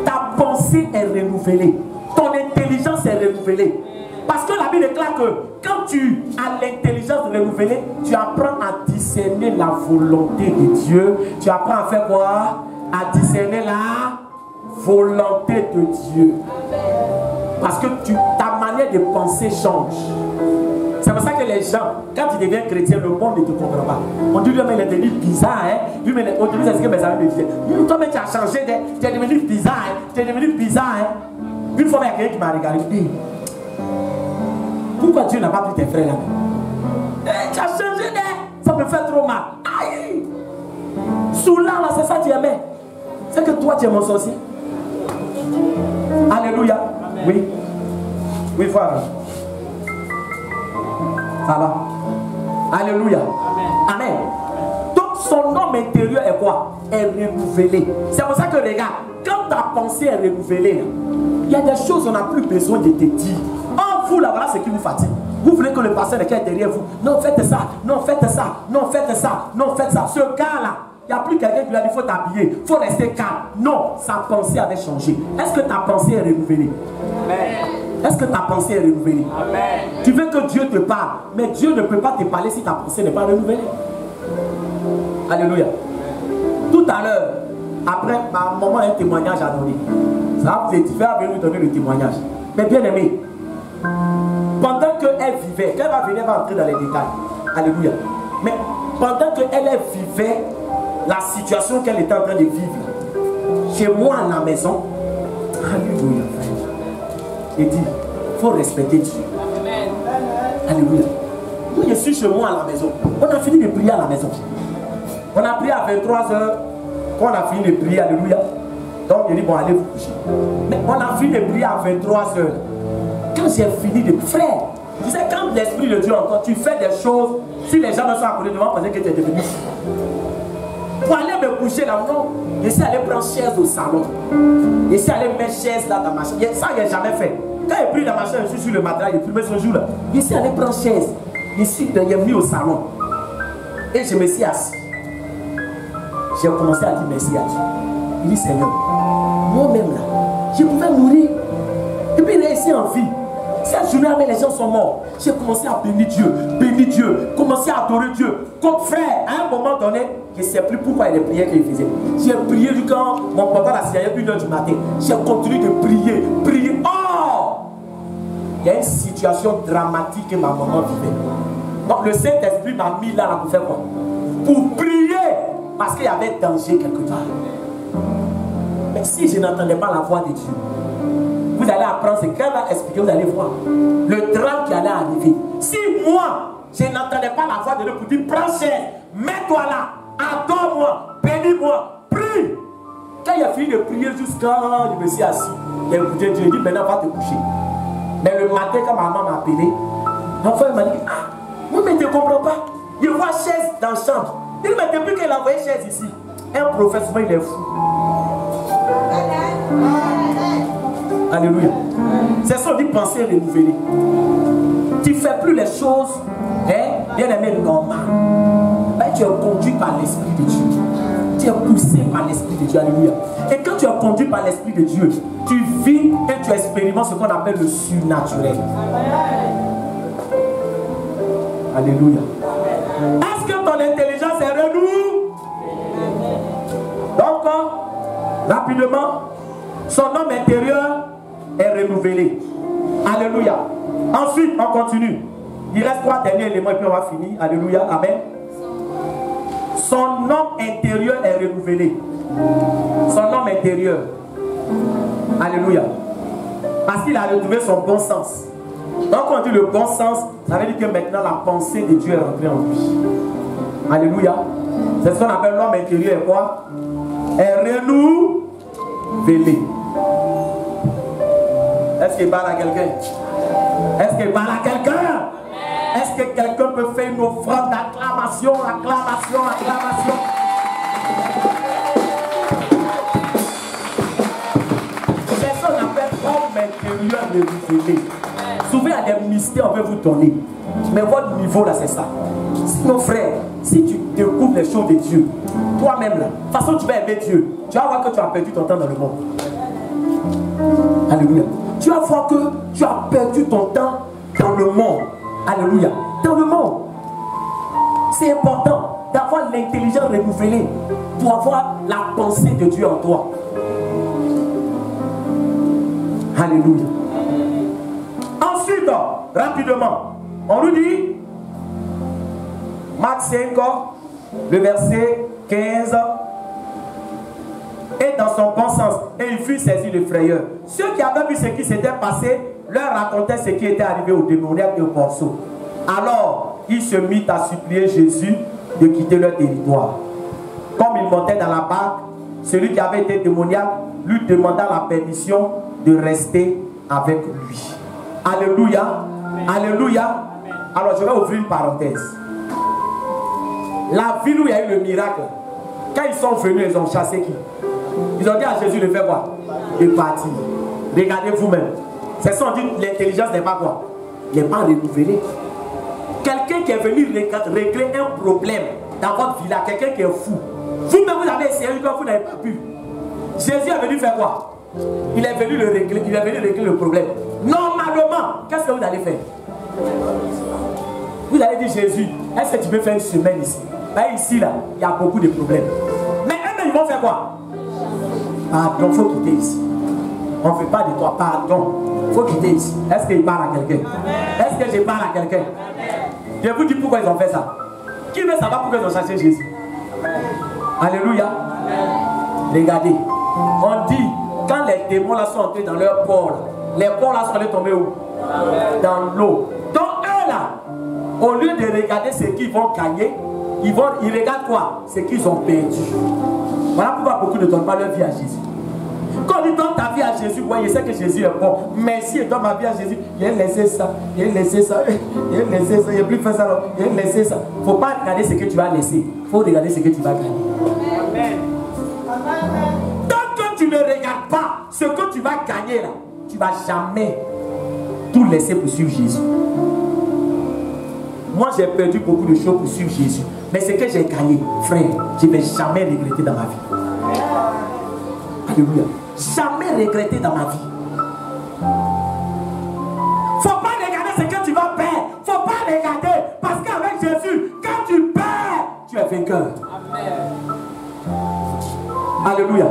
ta pensée est renouvelée. Ton intelligence est renouvelée. Parce que la Bible déclare que quand tu as l'intelligence renouvelée, tu apprends à discerner la volonté de Dieu. Tu apprends à faire quoi? À discerner la volonté de Dieu. Parce que ta manière de penser change. C'est pour ça que les gens, quand tu deviens chrétien, le monde ne te comprend pas. On dit lui, mais il est devenu bizarre. Hein? Lui, mais au début, c'est ce que mes amis me disaient. Toi, mais tu as changé, tu es devenu bizarre. Hein? Tu es devenu bizarre. Hein? Une fois, il y a quelqu'un qui m'a regardé. Pourquoi Dieu n'a pas pris tes frères là? Tu as changé d'air. Ça me fait trop mal. Aïe! Soula, là, c'est ça que tu aimais. C'est que toi, tu es mon sorcier. Alléluia. Amen. Oui. Oui, frère. Ça va. Alléluia. Amen. Amen. Donc, son homme intérieur est quoi? Est renouvelé. C'est pour ça que, regarde, quand ta pensée est renouvelée, il y a des choses qu'on n'a plus besoin de te dire. En vous, là, voilà ce qui vous fatigue. Vous voulez que le pasteur est derrière vous. Non, faites ça. Non, faites ça. Non, faites ça. Non, faites ça. Ce gars-là, il n'y a plus quelqu'un qui lui a dit il faut t'habiller. Il faut rester calme. Non, sa pensée avait changé. Est-ce que ta pensée est renouvelée? Amen. Est-ce que ta pensée est renouvelée? Amen. Tu veux que Dieu te parle, mais Dieu ne peut pas te parler si ta pensée n'est pas renouvelée. Alléluia. Tout à l'heure, après, ma maman a un témoignage à donner. Ça vous est différent de nous donner le témoignage. Mais bien aimé, pendant qu'elle vivait, quand elle va venir, elle va entrer dans les détails. Alléluia. Mais pendant qu'elle vivait la situation qu'elle était en train de vivre, chez moi à la maison, alléluia, il dit, il faut respecter Dieu. Amen. Alléluia. Moi, je suis chez moi à la maison. On a fini de prier à la maison. On a prié à 23h. Quand on a fini de prier, alléluia. Donc, il dit, bon, allez vous coucher. Mais on a fini de prier à 23h. Quand j'ai fini de frère, tu sais, quand l'Esprit de Dieu encore, tu fais des choses, si les gens ne sont à côté de moi, penser que tu es devenu fou. Pour aller me coucher là, non, je suis allé prendre chaise au salon. Je suis allé mettre chaise là dans ma chambre. Ça, je n'ai jamais fait. Quand j'ai pris dans ma chambre, je suis sur le matelas, j'ai pris ce jour-là. Je suis allé prendre chaise. Je suis venu au salon. Et je me suis assis. J'ai commencé à dire merci à Dieu. Il dit, Seigneur, moi-même là, je pouvais mourir. Et puis rester en vie. Cette journée, les gens sont morts. J'ai commencé à bénir Dieu, commencer à adorer Dieu. Comme frère, à un moment donné, je ne sais plus pourquoi il y a des prières qu'il faisait. J'ai prié quand mon papa l'a signé à 1h du matin. J'ai continué de prier. Oh! Il y a une situation dramatique que ma maman vivait. Donc le Saint-Esprit m'a mis là pour faire quoi? Pour prier. Parce qu'il y avait danger quelque part. Mais si je n'entendais pas la voix de Dieu, vous allez apprendre ce qu'elle va expliquer, vous allez voir le drame qui allait arriver. Si moi, je n'entendais pas la voix de Dieu pour dire, prends chaise, mets-toi là, adore-moi, bénis-moi, prie. Quand il a fini de prier jusqu'à je me suis assis, il a écouté Dieu, il dit, maintenant va te coucher. Mais le matin, quand ma maman m'a appelé, l'enfant m'a dit, ah, moi, mais tu ne comprends pas. Il voit chaise dans la chambre. Il dit, mais depuis qu'elle a envoyé chaise ici, un professeur, il est fou. Alléluia. C'est ça, on dit penser renouveler. Tu ne fais plus les choses, hein, bien aimé, normales. Mais tu es conduit par l'Esprit de Dieu. Tu es poussé par l'Esprit de Dieu. Alléluia. Et quand tu es conduit par l'Esprit de Dieu, tu vis et tu expérimentes ce qu'on appelle le surnaturel. Alléluia. Est-ce que ton intelligence est renouvelée? Donc, rapidement, son homme intérieur est renouvelé. Alléluia. Ensuite, on continue. Il reste 3 derniers éléments et puis on va finir. Alléluia. Amen. Son homme intérieur est renouvelé. Son homme intérieur. Alléluia. Parce qu'il a retrouvé son bon sens. Donc quand on dit le bon sens, ça veut dire que maintenant la pensée de Dieu est rentrée en lui. Alléluia. C'est ce qu'on appelle l'homme intérieur. Quoi? Est renouvelé. Est-ce qu'il parle à quelqu'un? Est-ce qu'il parle à quelqu'un? Est-ce que quelqu'un peut faire une offrande d'acclamation, acclamation, acclamation? C'est ce qu'on appelle homme intérieur renouvelé. Souvent, il y a des mystères qu'on peut vous donner. Mais votre niveau là, c'est ça. Sinon, frère, si tu découvres les choses de Dieu, toi-même là, de toute façon, tu vas aimer Dieu. Tu vas voir que tu as perdu ton temps dans le monde. Alléluia. Tu vas voir que tu as perdu ton temps dans le monde. Alléluia. Dans le monde. C'est important d'avoir l'intelligence renouvelée pour avoir la pensée de Dieu en toi. Alléluia. Ensuite, rapidement, on nous dit, Marc 5, le verset 15, et dans son bon sens, et il fut saisi de frayeur. Ceux qui avaient vu ce qui s'était passé leur racontait ce qui était arrivé au démoniaque et au porceau. Alors, il se mit à supplier Jésus de quitter leur territoire. Comme il montait dans la barque, celui qui avait été démoniaque lui demanda la permission de rester avec lui. Alléluia. Alléluia. Alors, je vais ouvrir une parenthèse. La ville où il y a eu le miracle, quand ils sont venus, ils ont chassé qui? Ils ont dit à Jésus de faire quoi? De partir. Regardez vous-même. C'est ça, on dit l'intelligence n'est pas quoi? N'est pas renouvelée. Quelqu'un qui est venu régler un problème dans votre village, quelqu'un qui est fou. Vous-même, vous avez essayé, vous n'avez pas pu. Jésus est venu faire quoi? Il est venu le régler, il est venu régler le problème. Normalement, qu'est-ce que vous allez faire? Vous allez dire, Jésus, est-ce que tu peux faire une semaine ici? Ben ici, là, il y a beaucoup de problèmes. Mais eux-mêmes, ils vont faire quoi? Pardon, il faut quitter ici. On ne fait pas de toi, pardon. Il faut quitter ici. Est-ce qu'il parle à quelqu'un? Est-ce que je parle à quelqu'un? Je vous dis pourquoi ils ont fait ça. Qui veut savoir pourquoi ils ont cherché Jésus? Alléluia. Regardez. On dit, quand les démons là sont entrés dans leur corps, les corps là sont allés tomber où? Dans l'eau. Donc eux là, au lieu de regarder ce qu'ils vont gagner, ils regardent quoi? Ce qu'ils ont perdu. Voilà pourquoi beaucoup ne donnent pas leur vie à Jésus. Quand ils donnent ta vie à Jésus, ouais, je sais que Jésus est bon. Mais si je donne ma vie à Jésus, il a laissé ça, il a laissé ça, il a laissé ça, il n'a plus fait ça, il a laissé ça. Il ne faut pas regarder ce que tu vas laisser. Il faut regarder ce que tu vas gagner. Amen. Tant que tu ne regardes pas ce que tu vas gagner là, tu ne vas jamais tout laisser pour suivre Jésus. Moi, j'ai perdu beaucoup de choses pour suivre Jésus. Mais ce que j'ai gagné, frère, je ne vais jamais regretter dans ma vie. Alléluia. Jamais regretter dans ma vie. Faut pas regarder ce que tu vas perdre. Faut pas regarder. Parce qu'avec Jésus, quand tu perds, tu es vainqueur. Amen. Alléluia.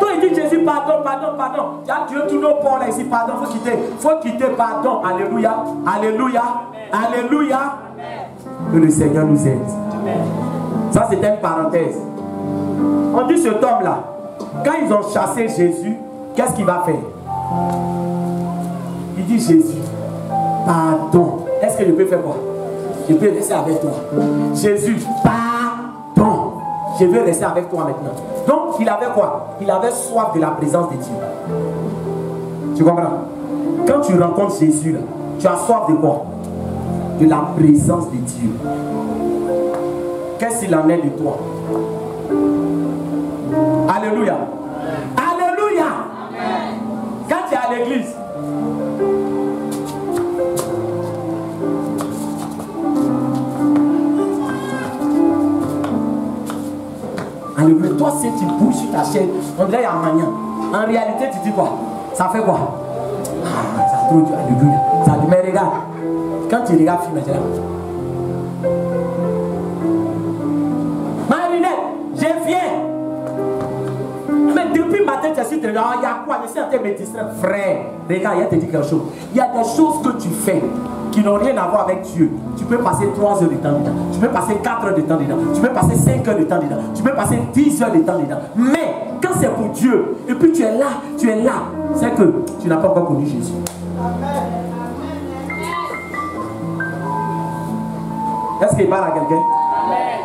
Toi, il dit Jésus, pardon, pardon, pardon. Il y a Dieu tout nos ports là ici, pardon, faut quitter. Faut quitter, pardon. Alléluia. Alléluia. Alléluia. Que le Seigneur nous aide. Ça, c'était une parenthèse. On dit cet homme-là, quand ils ont chassé Jésus, qu'est-ce qu'il va faire? Il dit Jésus, pardon. Est-ce que je peux faire quoi? Je peux rester avec toi. Jésus, pardon. Je veux rester avec toi maintenant. Donc, il avait quoi? Il avait soif de la présence de Dieu. Tu comprends? Quand tu rencontres Jésus, là, tu as soif de quoi? De la présence de Dieu. Qu'est-ce qu'il en est de toi? Alléluia. Alléluia. Amen. Quand tu es à l'église, alléluia. Toi, si tu bouges sur ta chaise, on dirait à manière. En réalité, tu dis quoi? Ça fait quoi? Ah, ça trouve, alléluia. Ça dit, mais regarde. Quand tu regardes film, tu es là. Marinette, je viens. Mais depuis matin, tu es sur, il y a quoi? Je suis en train de me distraire. Frère, regarde, il te dit quelque chose. Il y a des choses que tu fais qui n'ont rien à voir avec Dieu. Tu peux passer 3 heures de temps dedans. Tu peux passer 4 heures de temps dedans. Tu peux passer 5 heures de temps dedans. Tu peux passer 10 heures de temps dedans. Mais quand c'est pour Dieu, et puis tu es là, c'est que tu n'as pas encore connu Jésus. Est-ce qu'il parle à quelqu'un?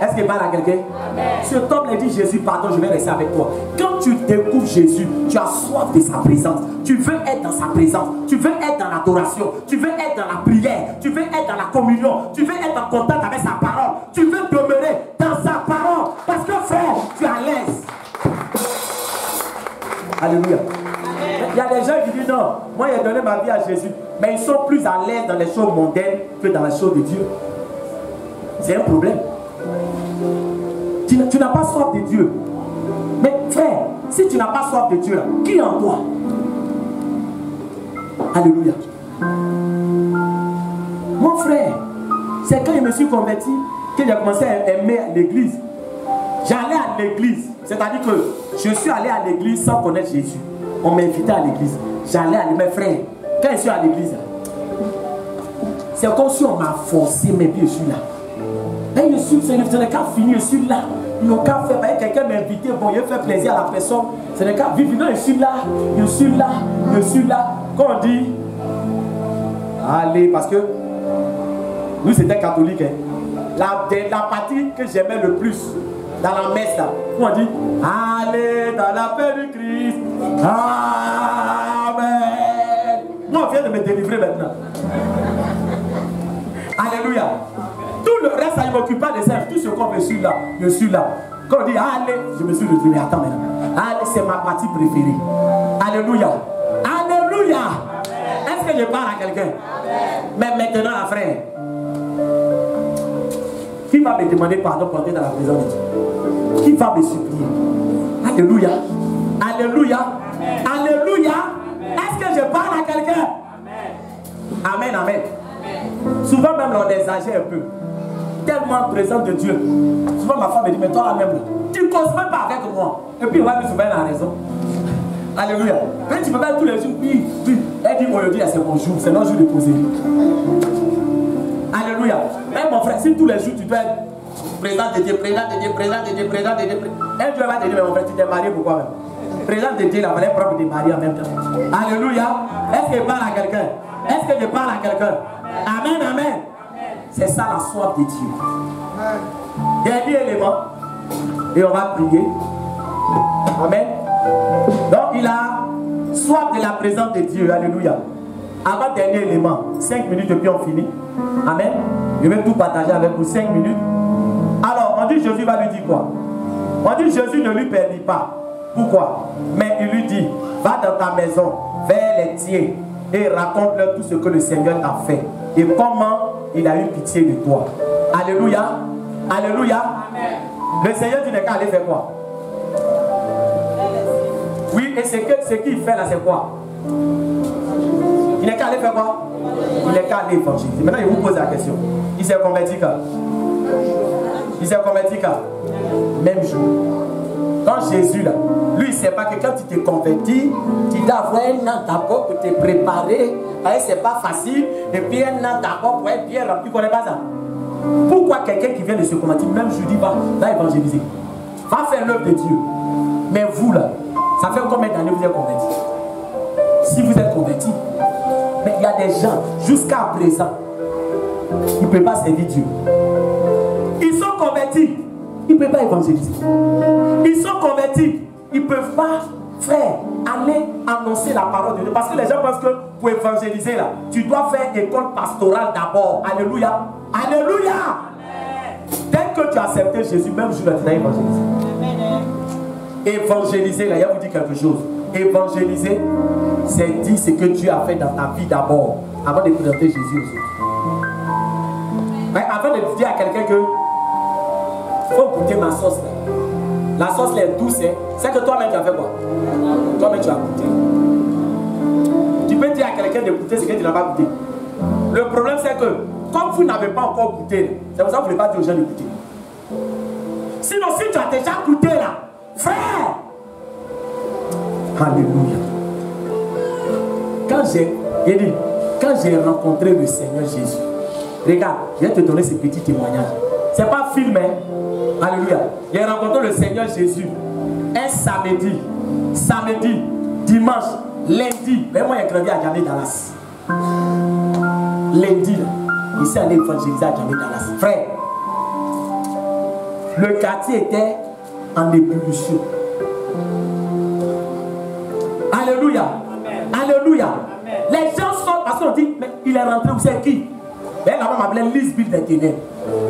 Est-ce qu'il parle à quelqu'un? Cet homme a dit Jésus, pardon, je vais rester avec toi. Quand tu découvres Jésus, tu as soif de sa présence. Tu veux être dans sa présence. Tu veux être dans l'adoration. Tu veux être dans la prière. Tu veux être dans la communion. Tu veux être en contact avec sa parole. Tu veux demeurer dans sa parole. Parce que frère, tu es à l'aise. Alléluia. Il y a des gens qui disent non, moi j'ai donné ma vie à Jésus. Mais ils sont plus à l'aise dans les choses mondaines que dans les choses de Dieu. C'est un problème. Tu n'as pas soif de Dieu. Mais frère, si tu n'as pas soif de Dieu, qui est en toi? Alléluia. Mon frère, c'est quand je me suis converti que j'ai commencé à aimer l'église. J'allais à l'église. C'est-à-dire que je suis allé à l'église sans connaître Jésus. On m'invitait à l'église. J'allais à l'église. Mes frères, quand je suis à l'église, c'est comme si on m'a forcé, mais puis je suis là. Mais je suis, ce n'est qu'à finir, je suis là. Ils n'ont qu'à faire, quelqu'un m'a invité, bon, il fait plaisir à la personne. Ce n'est qu'à vivre, non, je suis là, je suis là, je suis là. Quand on dit, Allez, parce que nous c'était catholique. Hein. La partie que j'aimais le plus dans la messe là, où on dit allez dans la paix du Christ. Amen. Moi on vient de me délivrer maintenant. Alléluia. Tout le reste ça ne m'occupe pas de ça. Tout ce qu'on me suit là, je suis là. Quand on dit allez, je me suis dit mais attends maintenant. Allez, c'est ma partie préférée. Alléluia. Alléluia. Est-ce que je parle à quelqu'un? Mais maintenant la frère, qui va me demander pardon pour entrer dans la prison de Dieu? Qui va me supplier? Alléluia. Alléluia. Alléluia. Est-ce que je parle à quelqu'un? Amen, amen. Souvent même on exagère un peu. Tellement présent de Dieu. Souvent ma femme me dit, mais toi là même, tu ne causes même pas avec moi. Et puis on va me souvenir la raison. Alléluia. Mais tu peux pas tous les jours, oui, oui. Elle dit aujourd'hui c'est mon jour, c'est notre jour de poser. Alléluia. Mais mon frère, si tous les jours tu dois être présent de Dieu, présent de Dieu, présent de Dieu, présent de Dieu, elle Dieu va te dire, mais mon frère, tu t'es marié pourquoi même? Présent de Dieu, la valeur propre de marier en même temps. Alléluia. Est-ce que je parle à quelqu'un? Est-ce que je parle à quelqu'un? Amen, amen. C'est ça la soif de Dieu. Dernier élément. Et on va prier. Amen. Donc il a soif de la présence de Dieu. Alléluia. Avant dernier élément. 5 minutes et puis on finit. Amen. Je vais tout partager avec vous. 5 minutes. Alors on dit Jésus va lui dire quoi? On dit Jésus ne lui permet pas. Pourquoi? Mais il lui dit, va dans ta maison, vers les tiens et raconte-leur tout ce que le Seigneur t'a fait et comment il a eu pitié de toi. Alléluia. Alléluia. Amen. Le Seigneur dit n'est qu'à aller faire quoi? Oui, et ce qu'il fait là, c'est quoi? Il n'est qu'à aller faire quoi? Il n'est qu'à aller évangéliser. Maintenant, je vous pose la question. Il s'est converti quand? Il s'est converti quand? Même jour. Quand Jésus là, lui il ne sait pas que quand tu t'es converti, tu dois avoir un an d'abord pour te préparer. C'est pas facile. Et puis un an d'abord pour être bien rempli. Tu ne connais pas ça? Pourquoi quelqu'un qui vient de se convertir, même je dis va évangéliser, va faire l'œuvre de Dieu. Mais vous là, ça fait combien d'années vous êtes converti? Si vous êtes converti, mais il y a des gens jusqu'à présent, ils ne peuvent pas servir Dieu. Ils sont convertis. Ils ne peuvent pas évangéliser. Ils sont convertis. Ils ne peuvent pas, frère, aller annoncer la parole de Dieu. Parce que les gens pensent que pour évangéliser, là, tu dois faire école pastorale d'abord. Alléluia. Alléluia. Dès que tu as accepté Jésus, même je vais évangéliser. Évangéliser, là, il va vous dire quelque chose. Évangéliser, c'est dire ce que Dieu a fait dans ta vie d'abord, avant de présenter Jésus aux autres. Mais avant de dire à quelqu'un que faut goûter ma sauce là. La sauce là est douce, hein. C'est que toi-même tu as fait quoi? Toi-même tu as goûté. Tu peux dire à quelqu'un de goûter ce que tu n'as pas goûté. Le problème c'est que comme vous n'avez pas encore goûté, c'est pour ça que vous ne voulez pas dire aux gens de goûter. Sinon si tu as déjà goûté là, frère. Alléluia. Quand j'ai rencontré le Seigneur Jésus, regarde, je vais te donner ce petit témoignage. C'est pas film, hein? Alléluia. J'ai rencontré le Seigneur Jésus un samedi, dimanche, lundi. Mais moi, j'ai grandi à Djamé Dallas. Lundi, il s'est allé évangéliser à Djamé Dallas. Frère, le quartier était en ébullition. Alléluia. Amen. Alléluia. Amen. Les gens sont, parce qu'on dit, mais il est rentré, vous savez qui? Elle m'appelait Lisbeth des Ténèbres.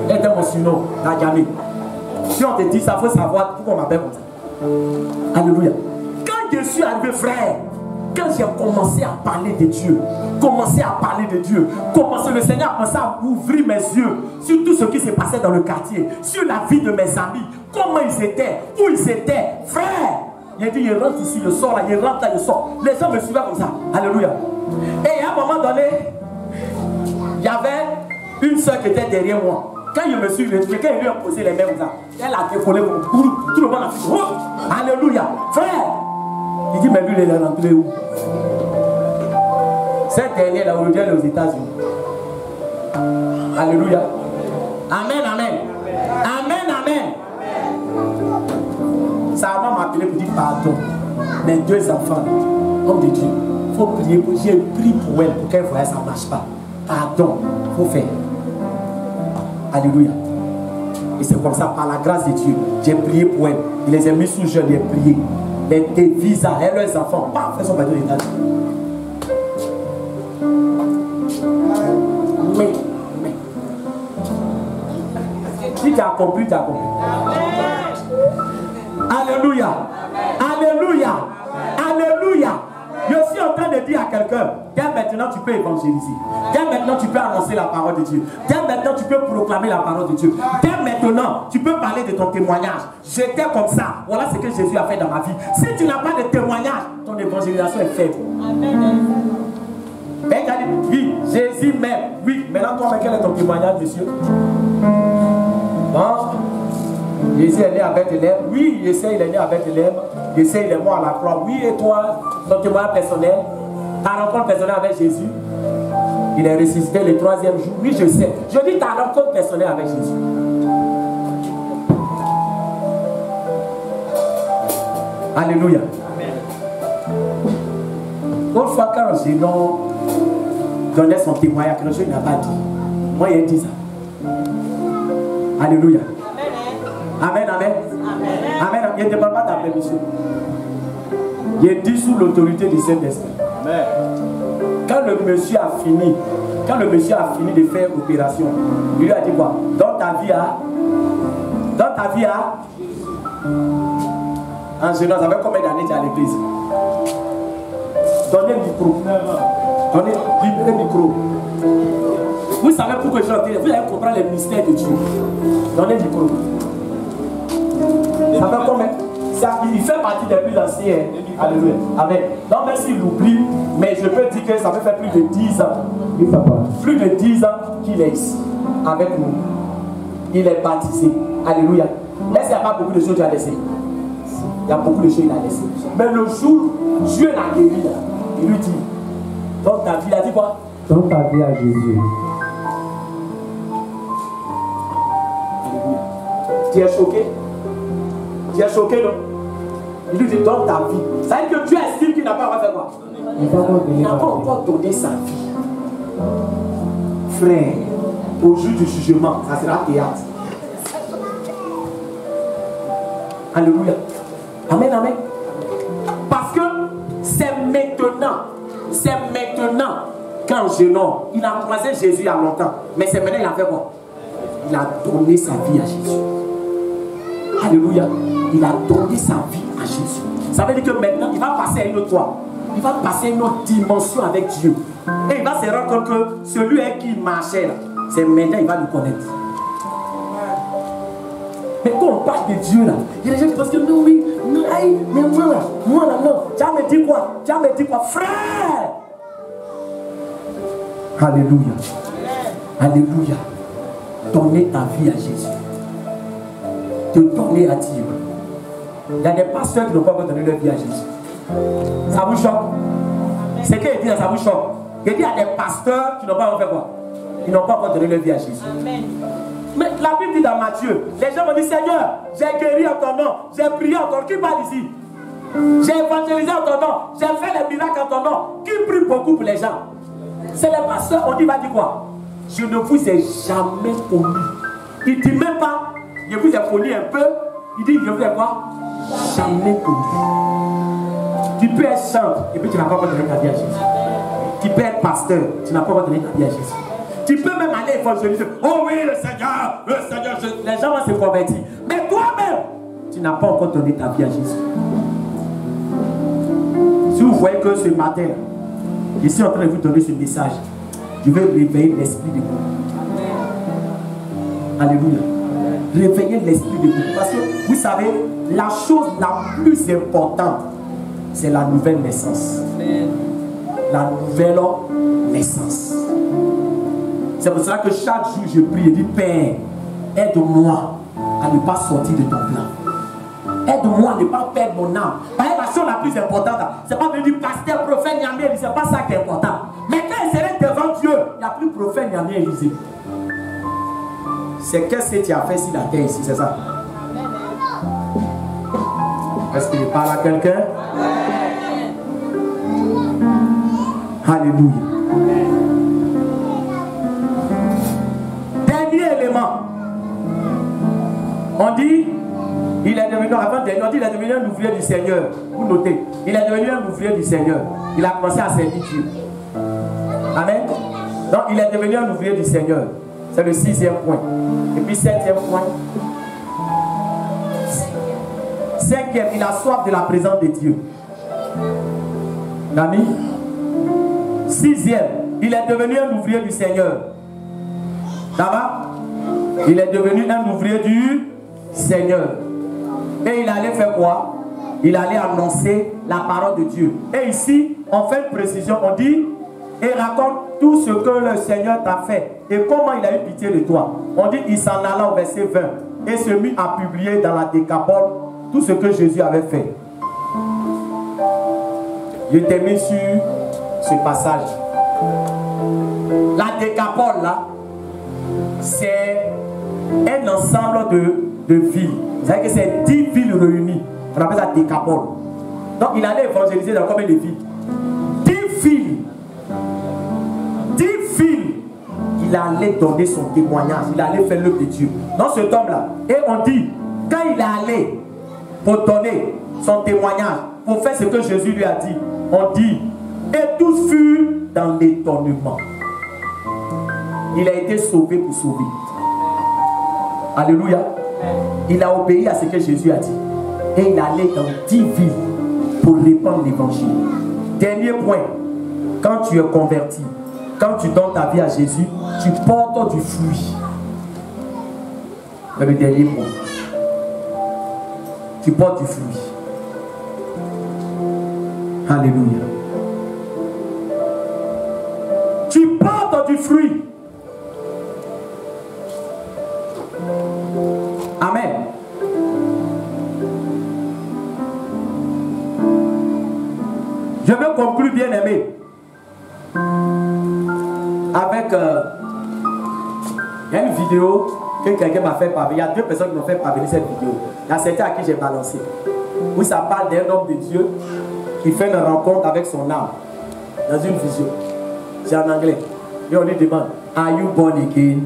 Elle était mon surnom, la Djamé. Si on te dit ça, il faut savoir pourquoi on m'appelle comme ça. Alléluia. Quand je suis arrivé, frère, quand j'ai commencé à parler de Dieu, le Seigneur a commencé à ouvrir mes yeux sur tout ce qui s'est passé dans le quartier, sur la vie de mes amis, comment ils étaient, où ils étaient, frère. Il a dit, il rentre ici, il sort là, il rentre là, il sort. Les gens me suivaient comme ça. Alléluia. Et à un moment donné, il y avait une soeur qui était derrière moi. Quand il me suit, quelqu'un lui a posé les mains comme ça. Elle a décollé comme tout le monde a fait. Oh, alléluia. Frère. Il dit, mais lui, il est rentré où? Cette dernière là, aujourd'hui, elle est aux États-Unis. Alléluia. Amen, amen. Amen, amen. Ça m'a appelé pour dire pardon. Mes deux enfants, homme de Dieu, il faut prier. J'ai prié pour elle pour qu'elle voie, ça ne marche pas. pardon, il faut faire. Alléluia. Et c'est comme ça, par la grâce de Dieu, j'ai prié pour elle. Il les a mis sous jeûne, j'ai prié. Les visas, et leurs enfants, pas fait son bateau d'état. Mais. Si tu as compris, tu as compris. Alléluia. Alléluia. Alléluia. Je suis en train de dire à quelqu'un, dès maintenant tu peux évangéliser. Dès maintenant tu peux annoncer la parole de Dieu. Dès maintenant tu peux proclamer la parole de Dieu. Dès maintenant tu peux parler de ton témoignage. J'étais comme ça. Voilà ce que Jésus a fait dans ma vie. Si tu n'as pas de témoignage, ton évangélisation est faible. Oui, Jésus m'aime. Oui, maintenant toi, quel est ton témoignage, monsieur? Bon. Jésus est né à Bethléem. Oui, Jésus il est né à Bethléem. Jésus il est mort à la croix. Oui, et toi, ton témoignage personnel, ta rencontre personnelle avec Jésus, il est ressuscité le 3e jour. Oui, je sais. Je dis ta rencontre personnelle avec Jésus. Alléluia. Une fois quand Génon donnait son témoignage, que Dieu n'a pas dit. Moi, il a dit ça. Alléluia. Amen, amen. Amen. Il ne demande pas ta permission. Il dit sous l'autorité du Saint-Esprit. Quand le monsieur a fini, de faire l'opération, il lui a dit quoi? Dans ta vie, en général, ça fait combien d'années tu es à l'église? Donnez le micro. Donnez le micro. Vous savez pourquoi je chante? Vous allez comprendre les mystères de Dieu. Donnez le micro. Ça fait combien? Il fait partie des plus anciens. Alléluia. Amen. Non, même s'il l'oublie, mais je peux dire que ça fait plus de 10 ans. Plus de 10 ans qu'il est ici, avec nous. Il est baptisé. Alléluia. Mais il n'y a pas beaucoup de choses qu'il a laissées. Il y a beaucoup de choses qu'il a laissées. Mais le jour, Dieu l'a guéri. Il lui dit, dans ta vie, il a dit quoi? Dans ta vie à Jésus. Alléluia. Tu es choqué? Tu es choqué, non? Il lui dit, dans ta vie. Ça veut dire que Dieu estime qu'il n'a pas encore fait quoi? Il n'a pas encore donné sa vie. Frère, au jour du jugement, ça sera théâtre. Alléluia. Amen, amen. Parce que c'est maintenant, quand Génon, il a croisé Jésus il y a longtemps. Mais c'est maintenant, il a fait quoi? Il a donné sa vie à Jésus. Alléluia. Il a donné sa vie à Jésus. Ça veut dire que maintenant, il va passer à une autre fois. Il va passer à une autre dimension avec Dieu. Et il va se rendre compte que celui avec qui il marchait là, c'est maintenant il va le connaître. Mais quand on parle de Dieu là, il y a des gens qui pensent que non, oui, non, mais moi là, non. Tu vas me dire quoi? Tu vas me dire quoi? Frère! Alléluia. Alléluia. Donner ta vie à Jésus. Te donner à Dieu. Il y a des pasteurs qui n'ont pas donné leur vie à Jésus. Ça vous choque? C'est qu'il dit, ça vous choque. Il dit, il y a des pasteurs qui n'ont pas fait quoi? Ils n'ont pas encore donné leur vie à Jésus. Amen. Mais la Bible dit dans Matthieu, les gens m'ont dit, Seigneur, j'ai guéri en ton nom, j'ai prié en ton nom. Qui parle ici? J'ai évangélisé en ton nom, j'ai fait les miracles en ton nom. Qui prie beaucoup pour les gens? C'est les pasteurs, on dit, va dire quoi? Je ne vous ai jamais connu. Il ne dit même pas, je vous ai connu un peu. Il dit, je vous ai quoi? Jamais connu. Tu peux être saint et puis tu n'as pas encore donné ta vie à Jésus. Tu peux être pasteur, tu n'as pas encore donné ta vie à Jésus. Tu peux même aller évangéliser. Oh oui, le Seigneur, les gens vont se convertir. Mais toi-même, tu n'as pas encore donné ta vie à Jésus. Si vous voyez que ce matin, je suis en train de vous donner ce message, je vais réveiller l'esprit de vous. Alléluia. Réveiller l'esprit de vous. Parce que vous savez, la chose la plus importante, c'est la nouvelle naissance. La nouvelle naissance. C'est pour cela que chaque jour je prie et dis, Père, aide-moi à ne pas sortir de ton plan. Aide-moi à ne pas perdre mon âme. Parce que la chose la plus importante, c'est pas de dire pasteur, prophète, Niamey, c'est pas ça qui est important. Mais quand il serait devant Dieu, il n'y a plus prophète, Niamey, Élysée. C'est qu'est-ce que tu as fait sur la terre ici, c'est ça? Est-ce qu'il parle à quelqu'un? Alléluia. On dit, il est devenu, avant dernier, on dit, il est devenu un ouvrier du Seigneur. Vous notez, il est devenu un ouvrier du Seigneur. Il a commencé à servir Dieu. Amen. Donc, il est devenu un ouvrier du Seigneur. C'est le 6e point. Et puis, 7e point. 5e, il a soif de la présence de Dieu. L'ami. 6e, il est devenu un ouvrier du Seigneur. Ça va? Il est devenu un ouvrier du Seigneur. Et il allait faire quoi? Il allait annoncer la parole de Dieu. Et ici, on fait une précision. On dit, et raconte tout ce que le Seigneur t'a fait. Et comment il a eu pitié de toi. On dit, il s'en alla au verset 20. Et se mit à publier dans la Décapole tout ce que Jésus avait fait. Je termine sur ce passage. La Décapole, là, c'est un ensemble de villes. Vous savez que c'est 10 villes réunies. On appelle ça Décapole. Donc il allait évangéliser dans combien de villes? 10 villes. 10 villes. Il allait donner son témoignage. Il allait faire l'œuvre de Dieu. Dans cet homme-là. Et on dit, quand il est allé pour donner son témoignage, pour faire ce que Jésus lui a dit, on dit, et tous furent dans l'étonnement. Il a été sauvé pour sauver. Alléluia. Il a obéi à ce que Jésus a dit. Et il allait dans 10 villes pour répandre l'évangile. Dernier point. Quand tu es converti, quand tu donnes ta vie à Jésus, tu portes du fruit. C'est le dernier point. Tu portes du fruit. Alléluia. Tu portes du fruit. Amen. Je veux conclure, bien aimé, avec il y a une vidéo que quelqu'un m'a fait parvenir. Il y a 2 personnes qui m'ont fait parvenir cette vidéo. Il y a certains à qui j'ai balancé. Où ça parle d'un homme de Dieu qui fait une rencontre avec son âme dans une vision. C'est en anglais. Et on lui demande, are you born again?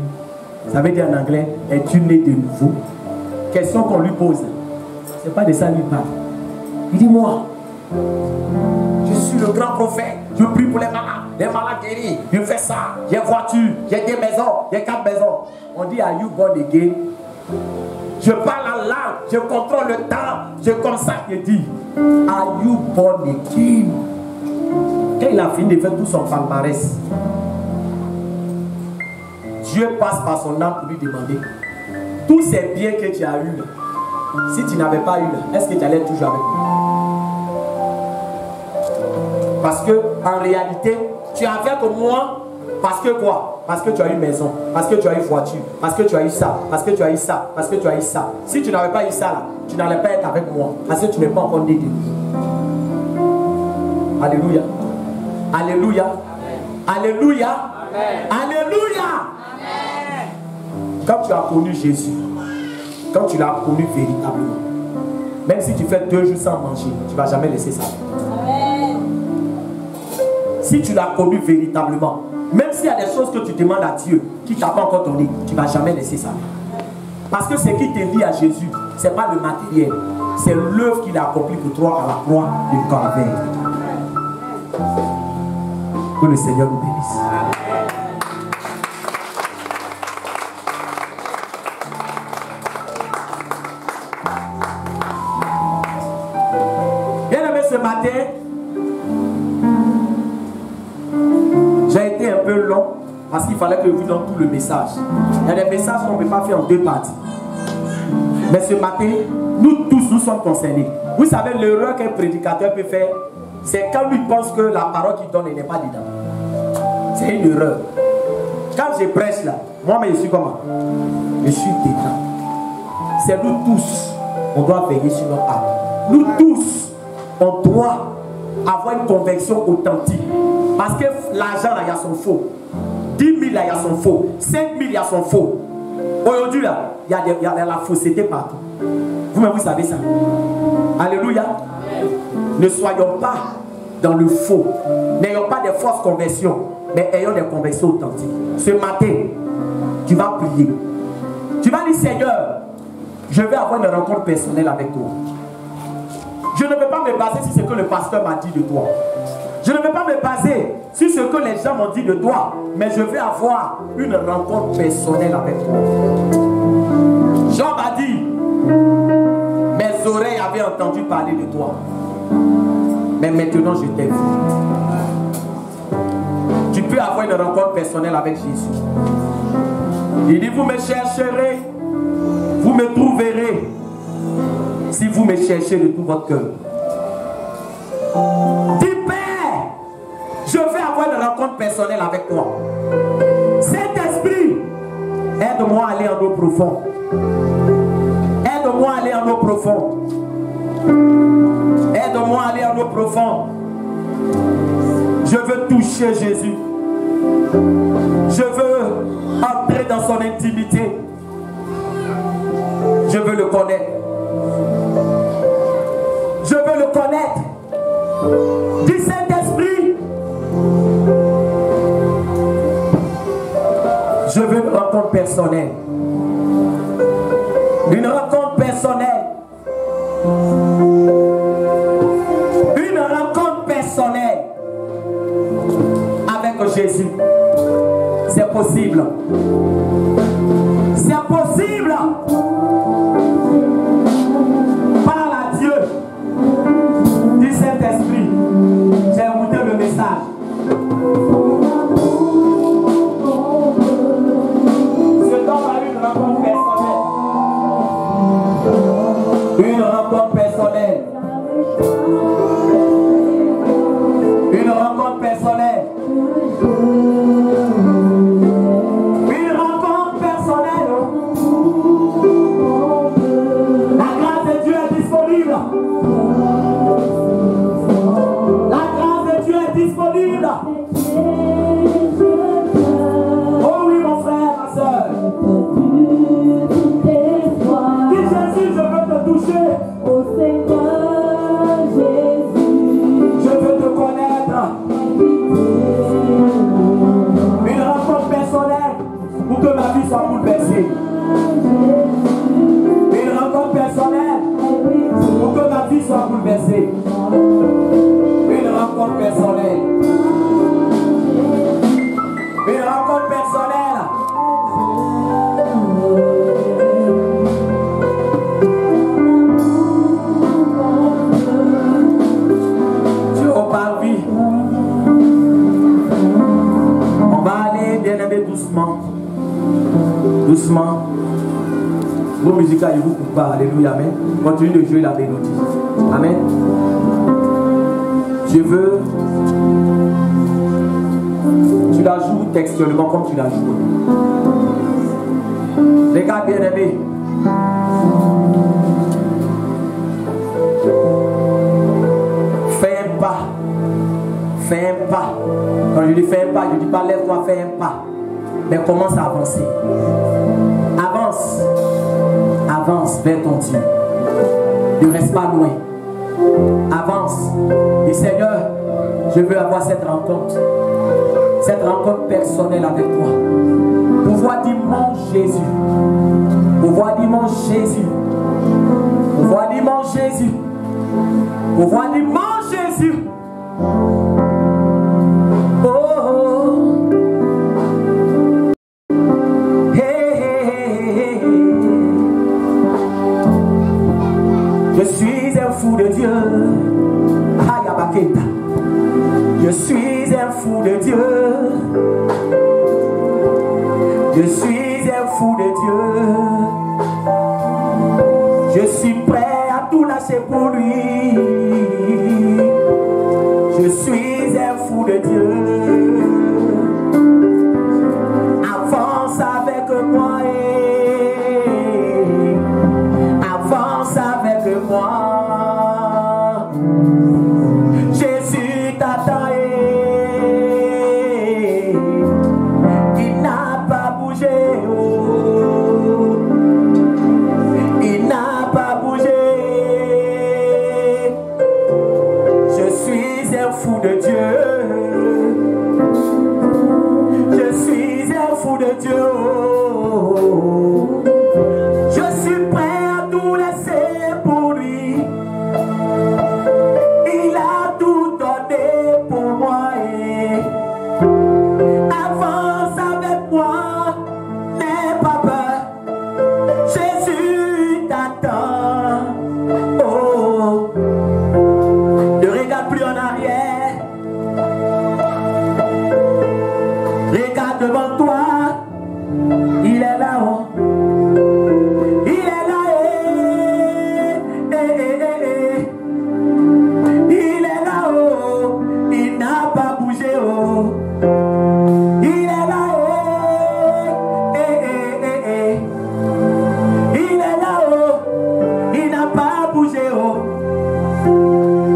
Ça veut dire en anglais, es-tu né de nouveau? Question qu'on lui pose. C'est pas de ça lui parle. Il dit, moi, je suis le grand prophète. Je prie pour les malades guéris. Je fais ça. J'ai voiture, j'ai des maisons, j'ai 4 maisons. On dit, are you born again? Je parle en langue, je contrôle le temps. Je consacre et dis, are you born again? Quand il a fini de faire tout son palmarès, Dieu passe par son âme pour lui demander tous ces biens que tu as eus là, si tu n'avais pas eu là, est-ce que tu allais toujours avec moi? Parce que en réalité, tu as fait comme moi. Parce que quoi? Parce que tu as eu maison, parce que tu as eu voiture, parce que tu as eu ça, parce que tu as eu ça, parce que tu as eu ça. Si tu n'avais pas eu ça là, tu n'allais pas être avec moi. Parce que tu n'es pas encore né de lui. Alléluia. Alléluia. Alléluia. Alléluia. Quand tu as connu Jésus, quand tu l'as connu véritablement, même si tu fais 2 jours sans manger, tu ne vas jamais laisser ça. Si tu l'as connu véritablement, même s'il y a des choses que tu demandes à Dieu qui ne t'a pas encore donné, tu ne vas jamais laisser ça. Parce que ce qui te lie à Jésus, ce n'est pas le matériel, c'est l'œuvre qu'il a accomplie pour toi à la croix du Calvaire. Que le Seigneur nous bénisse. Bien aimé, ce matin, j'ai été un peu long parce qu'il fallait que je vous donne tout le message. Il y a des messages qu'on ne peut pas faire en 2 parties. Mais ce matin, nous tous, nous sommes concernés. Vous savez, l'erreur qu'un prédicateur peut faire, c'est quand lui pense que la parole qu'il donne, elle n'est pas dedans. C'est une erreur. Quand je prêche là, moi, je suis comment? Je suis dedans. C'est nous tous, on doit veiller sur notre âme. Nous tous, on doit avoir une conviction authentique. Parce que l'argent là, il y a son faux. 10 000 là, il y a son faux. 5 000, il y a son faux. Aujourd'hui là, il y a la fausseté partout. Vous-même, vous savez ça. Alléluia. Ne soyons pas dans le faux. N'ayons pas des fausses conversions, mais ayons des conversions authentiques. Ce matin, tu vas prier. Tu vas dire, Seigneur, je vais avoir une rencontre personnelle avec toi. Je ne vais pas me baser sur ce que le pasteur m'a dit de toi. Je ne vais pas me baser sur ce que les gens m'ont dit de toi, mais je vais avoir une rencontre personnelle avec toi. Job a dit, mes oreilles avaient entendu parler de toi, mais maintenant je t'ai vu. Tu peux avoir une rencontre personnelle avec Jésus. Il dit, vous me chercherez, vous me trouverez, si vous me cherchez de tout votre cœur. Dis, Père, je vais avoir une rencontre personnelle avec toi. Saint-Esprit, aide-moi à aller en eau profonde. Aide-moi à aller en eau profonde. Aide-moi à aller en eau profonde. Je veux toucher Jésus. Je veux entrer dans son intimité. Je veux le connaître. Je veux le connaître. Du Saint-Esprit. Je veux une rencontre personnelle. Une rencontre personnelle. Une rencontre personnelle avec Jésus. C'est possible. C'est possible. Parle à Dieu. Du Saint-Esprit. J'ai écouté le message. Cet homme a eu une rencontre personnelle. Une rencontre personnelle. Une rencontre personnelle. Une rencontre personnelle. La grâce de Dieu est disponible. La grâce de Dieu est disponible. Oh oui, mon frère, ma soeur. Dis Jésus, je veux te toucher. Au Seigneur Jésus, Je veux te connaître. Une rencontre personnelle pour que ma vie soit bouleversée. Une rencontre personnelle pour que ma vie soit bouleversée. Une rencontre personnelle. Une rencontre personnelle. Dieu parle vie. On va aller bien aimer doucement. Doucement. Vos musicales, ils vous coupent pas. Alléluia. Amen. Continue de jouer la mélodie. Amen. Je veux. Tu la joues textuellement comme tu la joues. Regarde bien aimé. Fais un pas. Fais un pas. Quand je dis fais un pas, je ne dis pas lève-toi, fais un pas. Mais commence à avancer. Avance. Avance vers ton Dieu. Ne reste pas loin. Avance. Dis Seigneur, je veux avoir cette rencontre. Cette rencontre personnelle avec toi. Pouvoir dire mon Jésus. Pouvoir dire mon Jésus. Pouvoir dire mon Jésus. Pouvoir dire mon Jésus. Oh, oh. Hey, hey, hey, hey. Je suis un fou de Dieu. Ayabaketa. Je suis un fou de Dieu. Je suis un fou de Dieu. Je suis prêt à tout lâcher pour lui. Je suis un fou de Dieu. Avance avec moi. Avance avec moi. Jésus t'attend. Il n'a pas bougé. Oh. Il n'a pas bougé. Je suis un fou de Dieu. devant toi. Il est là-haut. Il est là. Il est là-haut. Il n'a pas bougé. Il est là-haut. Il est là-haut. Il n'a pas bougé.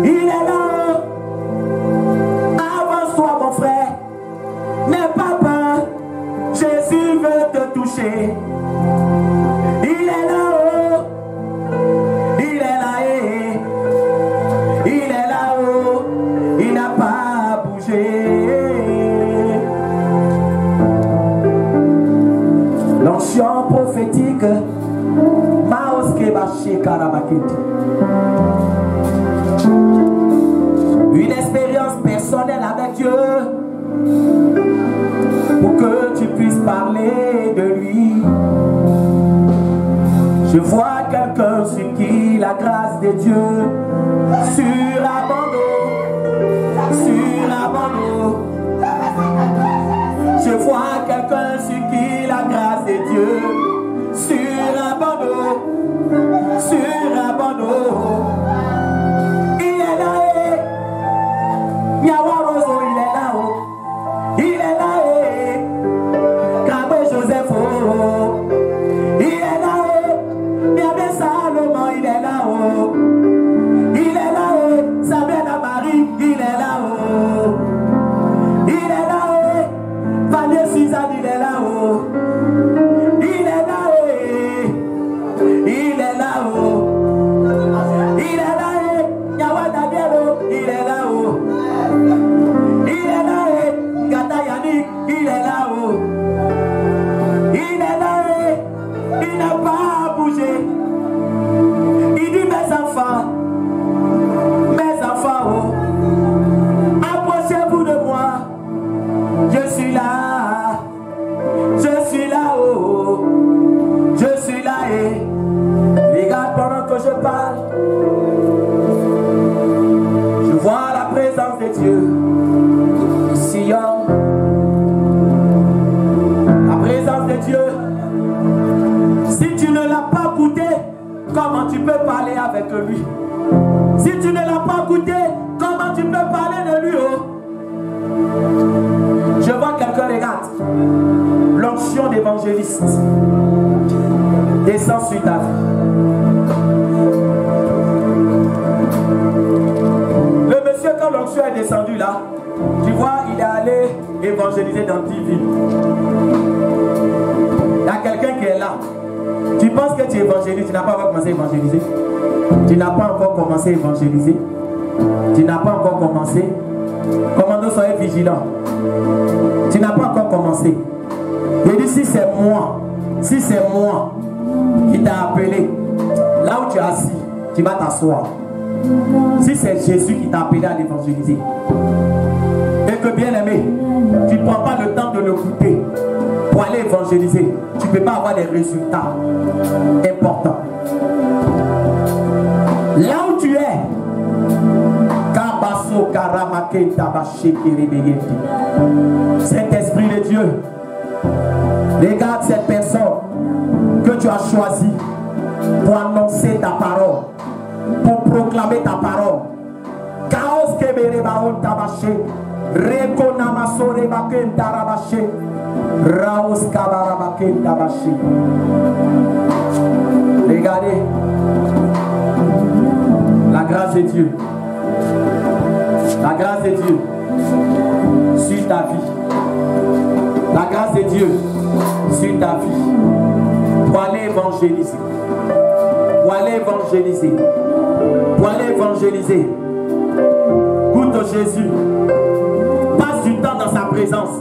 Il est là-haut. Avance-toi, mon frère. N'aie pas peur. Jésus veut te toucher. Il est là-haut. Il est là. Il est là-haut. Il n'a pas bougé. L'onction prophétique. Une expérience personnelle avec Dieu. Pour que tu puisses parler de lui. Je vois quelqu'un sur qui la grâce de Dieu surabonde. Je vois quelqu'un sur qui la grâce de Dieu surabonde. Il est là. Yawarozo, il est là-haut. Il est là. Kabé Joseph, il est là-haut. Biabé Salomon, il est là-haut. Il est là-haut. Sabrina Marie, il est là-haut. Il est là-haut. Valier Suzanne, il est là-haut. Il est là-haut. Il est là-haut. Il est là-haut. Yawa Danielo, il est là-haut. Il est là-haut. Gata Yannick, il est là-haut. Il est là-haut. Il n'a pas bougé. Il dit mes enfants, oh, approchez-vous de moi. Je suis là. Je suis là-haut. Je suis là et regarde pendant que je parle. Je vois la présence de Dieu. Sion. La présence de Dieu. Si tu ne l'as pas goûté, comment tu peux parler avec lui? Si tu ne l'as pas goûté, comment tu peux parler de lui? Je vois quelqu'un, regarde. L'onction d'évangéliste descend sur ta vie. Le monsieur, quand l'onction est descendu là, tu vois, il est allé évangéliser dans 10 villes. Il y a quelqu'un qui est là. Tu penses que tu évangélises, tu n'as pas encore commencé à évangéliser. Tu n'as pas encore commencé à évangéliser. Tu n'as pas encore commencé. Commando, soyez vigilants. Tu n'as pas encore commencé. Je dis, si c'est moi qui t'a appelé, là où tu es assis, tu vas t'asseoir. Si c'est Jésus qui t'a appelé à l'évangéliser, et que bien aimé, tu ne prends pas le temps de le goûter pour aller évangéliser, tu ne peux pas avoir des résultats importants. Là où tu es, Saint-Esprit de Dieu, regarde cette personne que tu as choisie pour annoncer ta parole, pour proclamer ta parole. Chaos kebere baon tabaché, rekonamasore baken tarabaché, raos kabara baken tabaché. Regardez la grâce de Dieu. La grâce de Dieu sur ta vie. La grâce de Dieu sur ta vie. Pour aller évangéliser. Pour aller évangéliser. Pour aller évangéliser. Goûte Jésus. Passe du temps dans sa présence.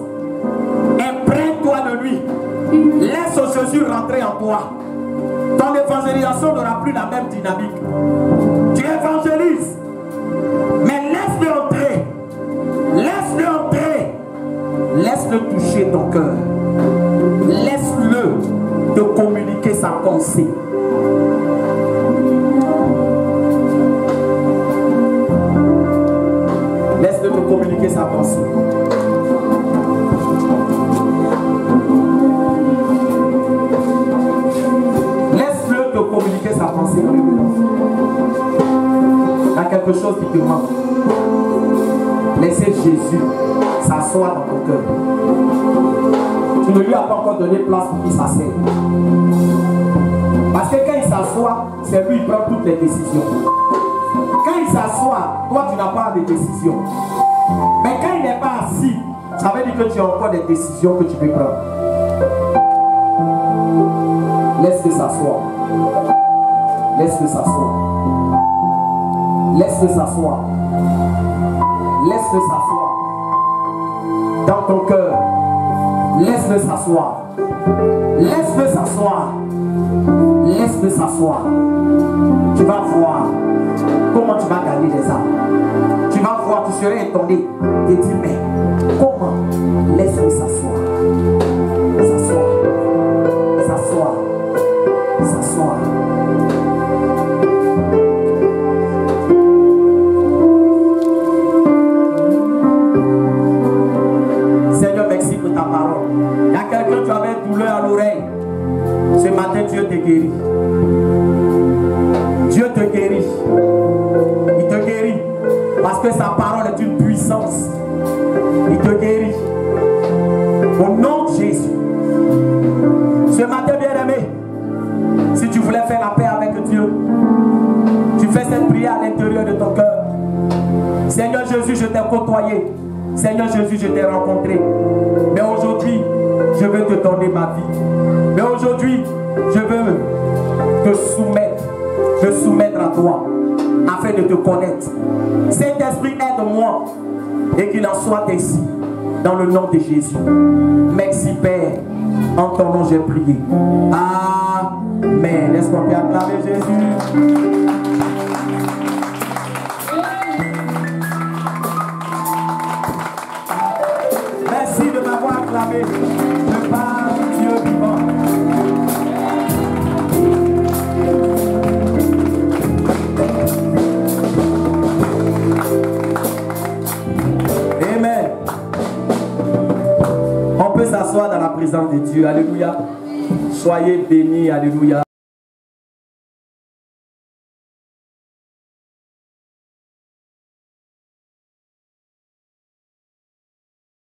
Imprègne-toi de lui. Laisse Jésus rentrer en toi. Ton évangélisation n'aura plus la même dynamique. Tu évangélises. Mais laisse-le entrer. Laisse-le entrer. Laisse-le toucher ton cœur. Laisse-le te communiquer sa pensée. Laisse-le te communiquer sa pensée. quelque chose qui te manque, laissez Jésus s'asseoir dans ton cœur. Tu ne lui as pas encore donné place pour qu'il s'asseye. Parce que quand il s'assoit, c'est lui qui prend toutes les décisions. Quand il s'assoit, toi tu n'as pas de décision. Mais quand il n'est pas assis, ça veut dire que tu as encore des décisions que tu peux prendre. Laisse-le s'asseoir. Laisse-le s'asseoir. Laisse-le s'asseoir. Laisse-le s'asseoir. Dans ton cœur. Laisse-le s'asseoir. Laisse-le s'asseoir. Laisse-le s'asseoir. Tu vas voir comment tu vas gagner des âmes. Tu vas voir, tu serais étonné et dire, mais comment? Laisse-le s'asseoir. S'asseoir. S'asseoir. S'asseoir. Seigneur, merci pour ta parole. Il y a quelqu'un qui avait une douleur à l'oreille. Ce matin, Dieu te guérit. Dieu te guérit. Il te guérit. Parce que sa parole est une puissance. Il te guérit. Au nom de Jésus. Ce matin, bien-aimé, si tu voulais faire la paix avec Dieu, tu fais cette prière à l'intérieur de ton cœur. Seigneur Jésus, je t'ai côtoyé. Seigneur Jésus, je t'ai rencontré. Mais aujourd'hui, je veux te donner ma vie. Mais aujourd'hui, je veux te soumettre à toi, afin de te connaître. Saint-Esprit, aide-moi, et qu'il en soit ainsi, dans le nom de Jésus. Merci Père, en ton nom j'ai prié. Amen. Est-ce qu'on peut acclamer Jésus? Merci de m'avoir acclamé. Je parle du Dieu vivant. Amen. On peut s'asseoir dans la présence de Dieu. Alléluia. Soyez bénis. Alléluia.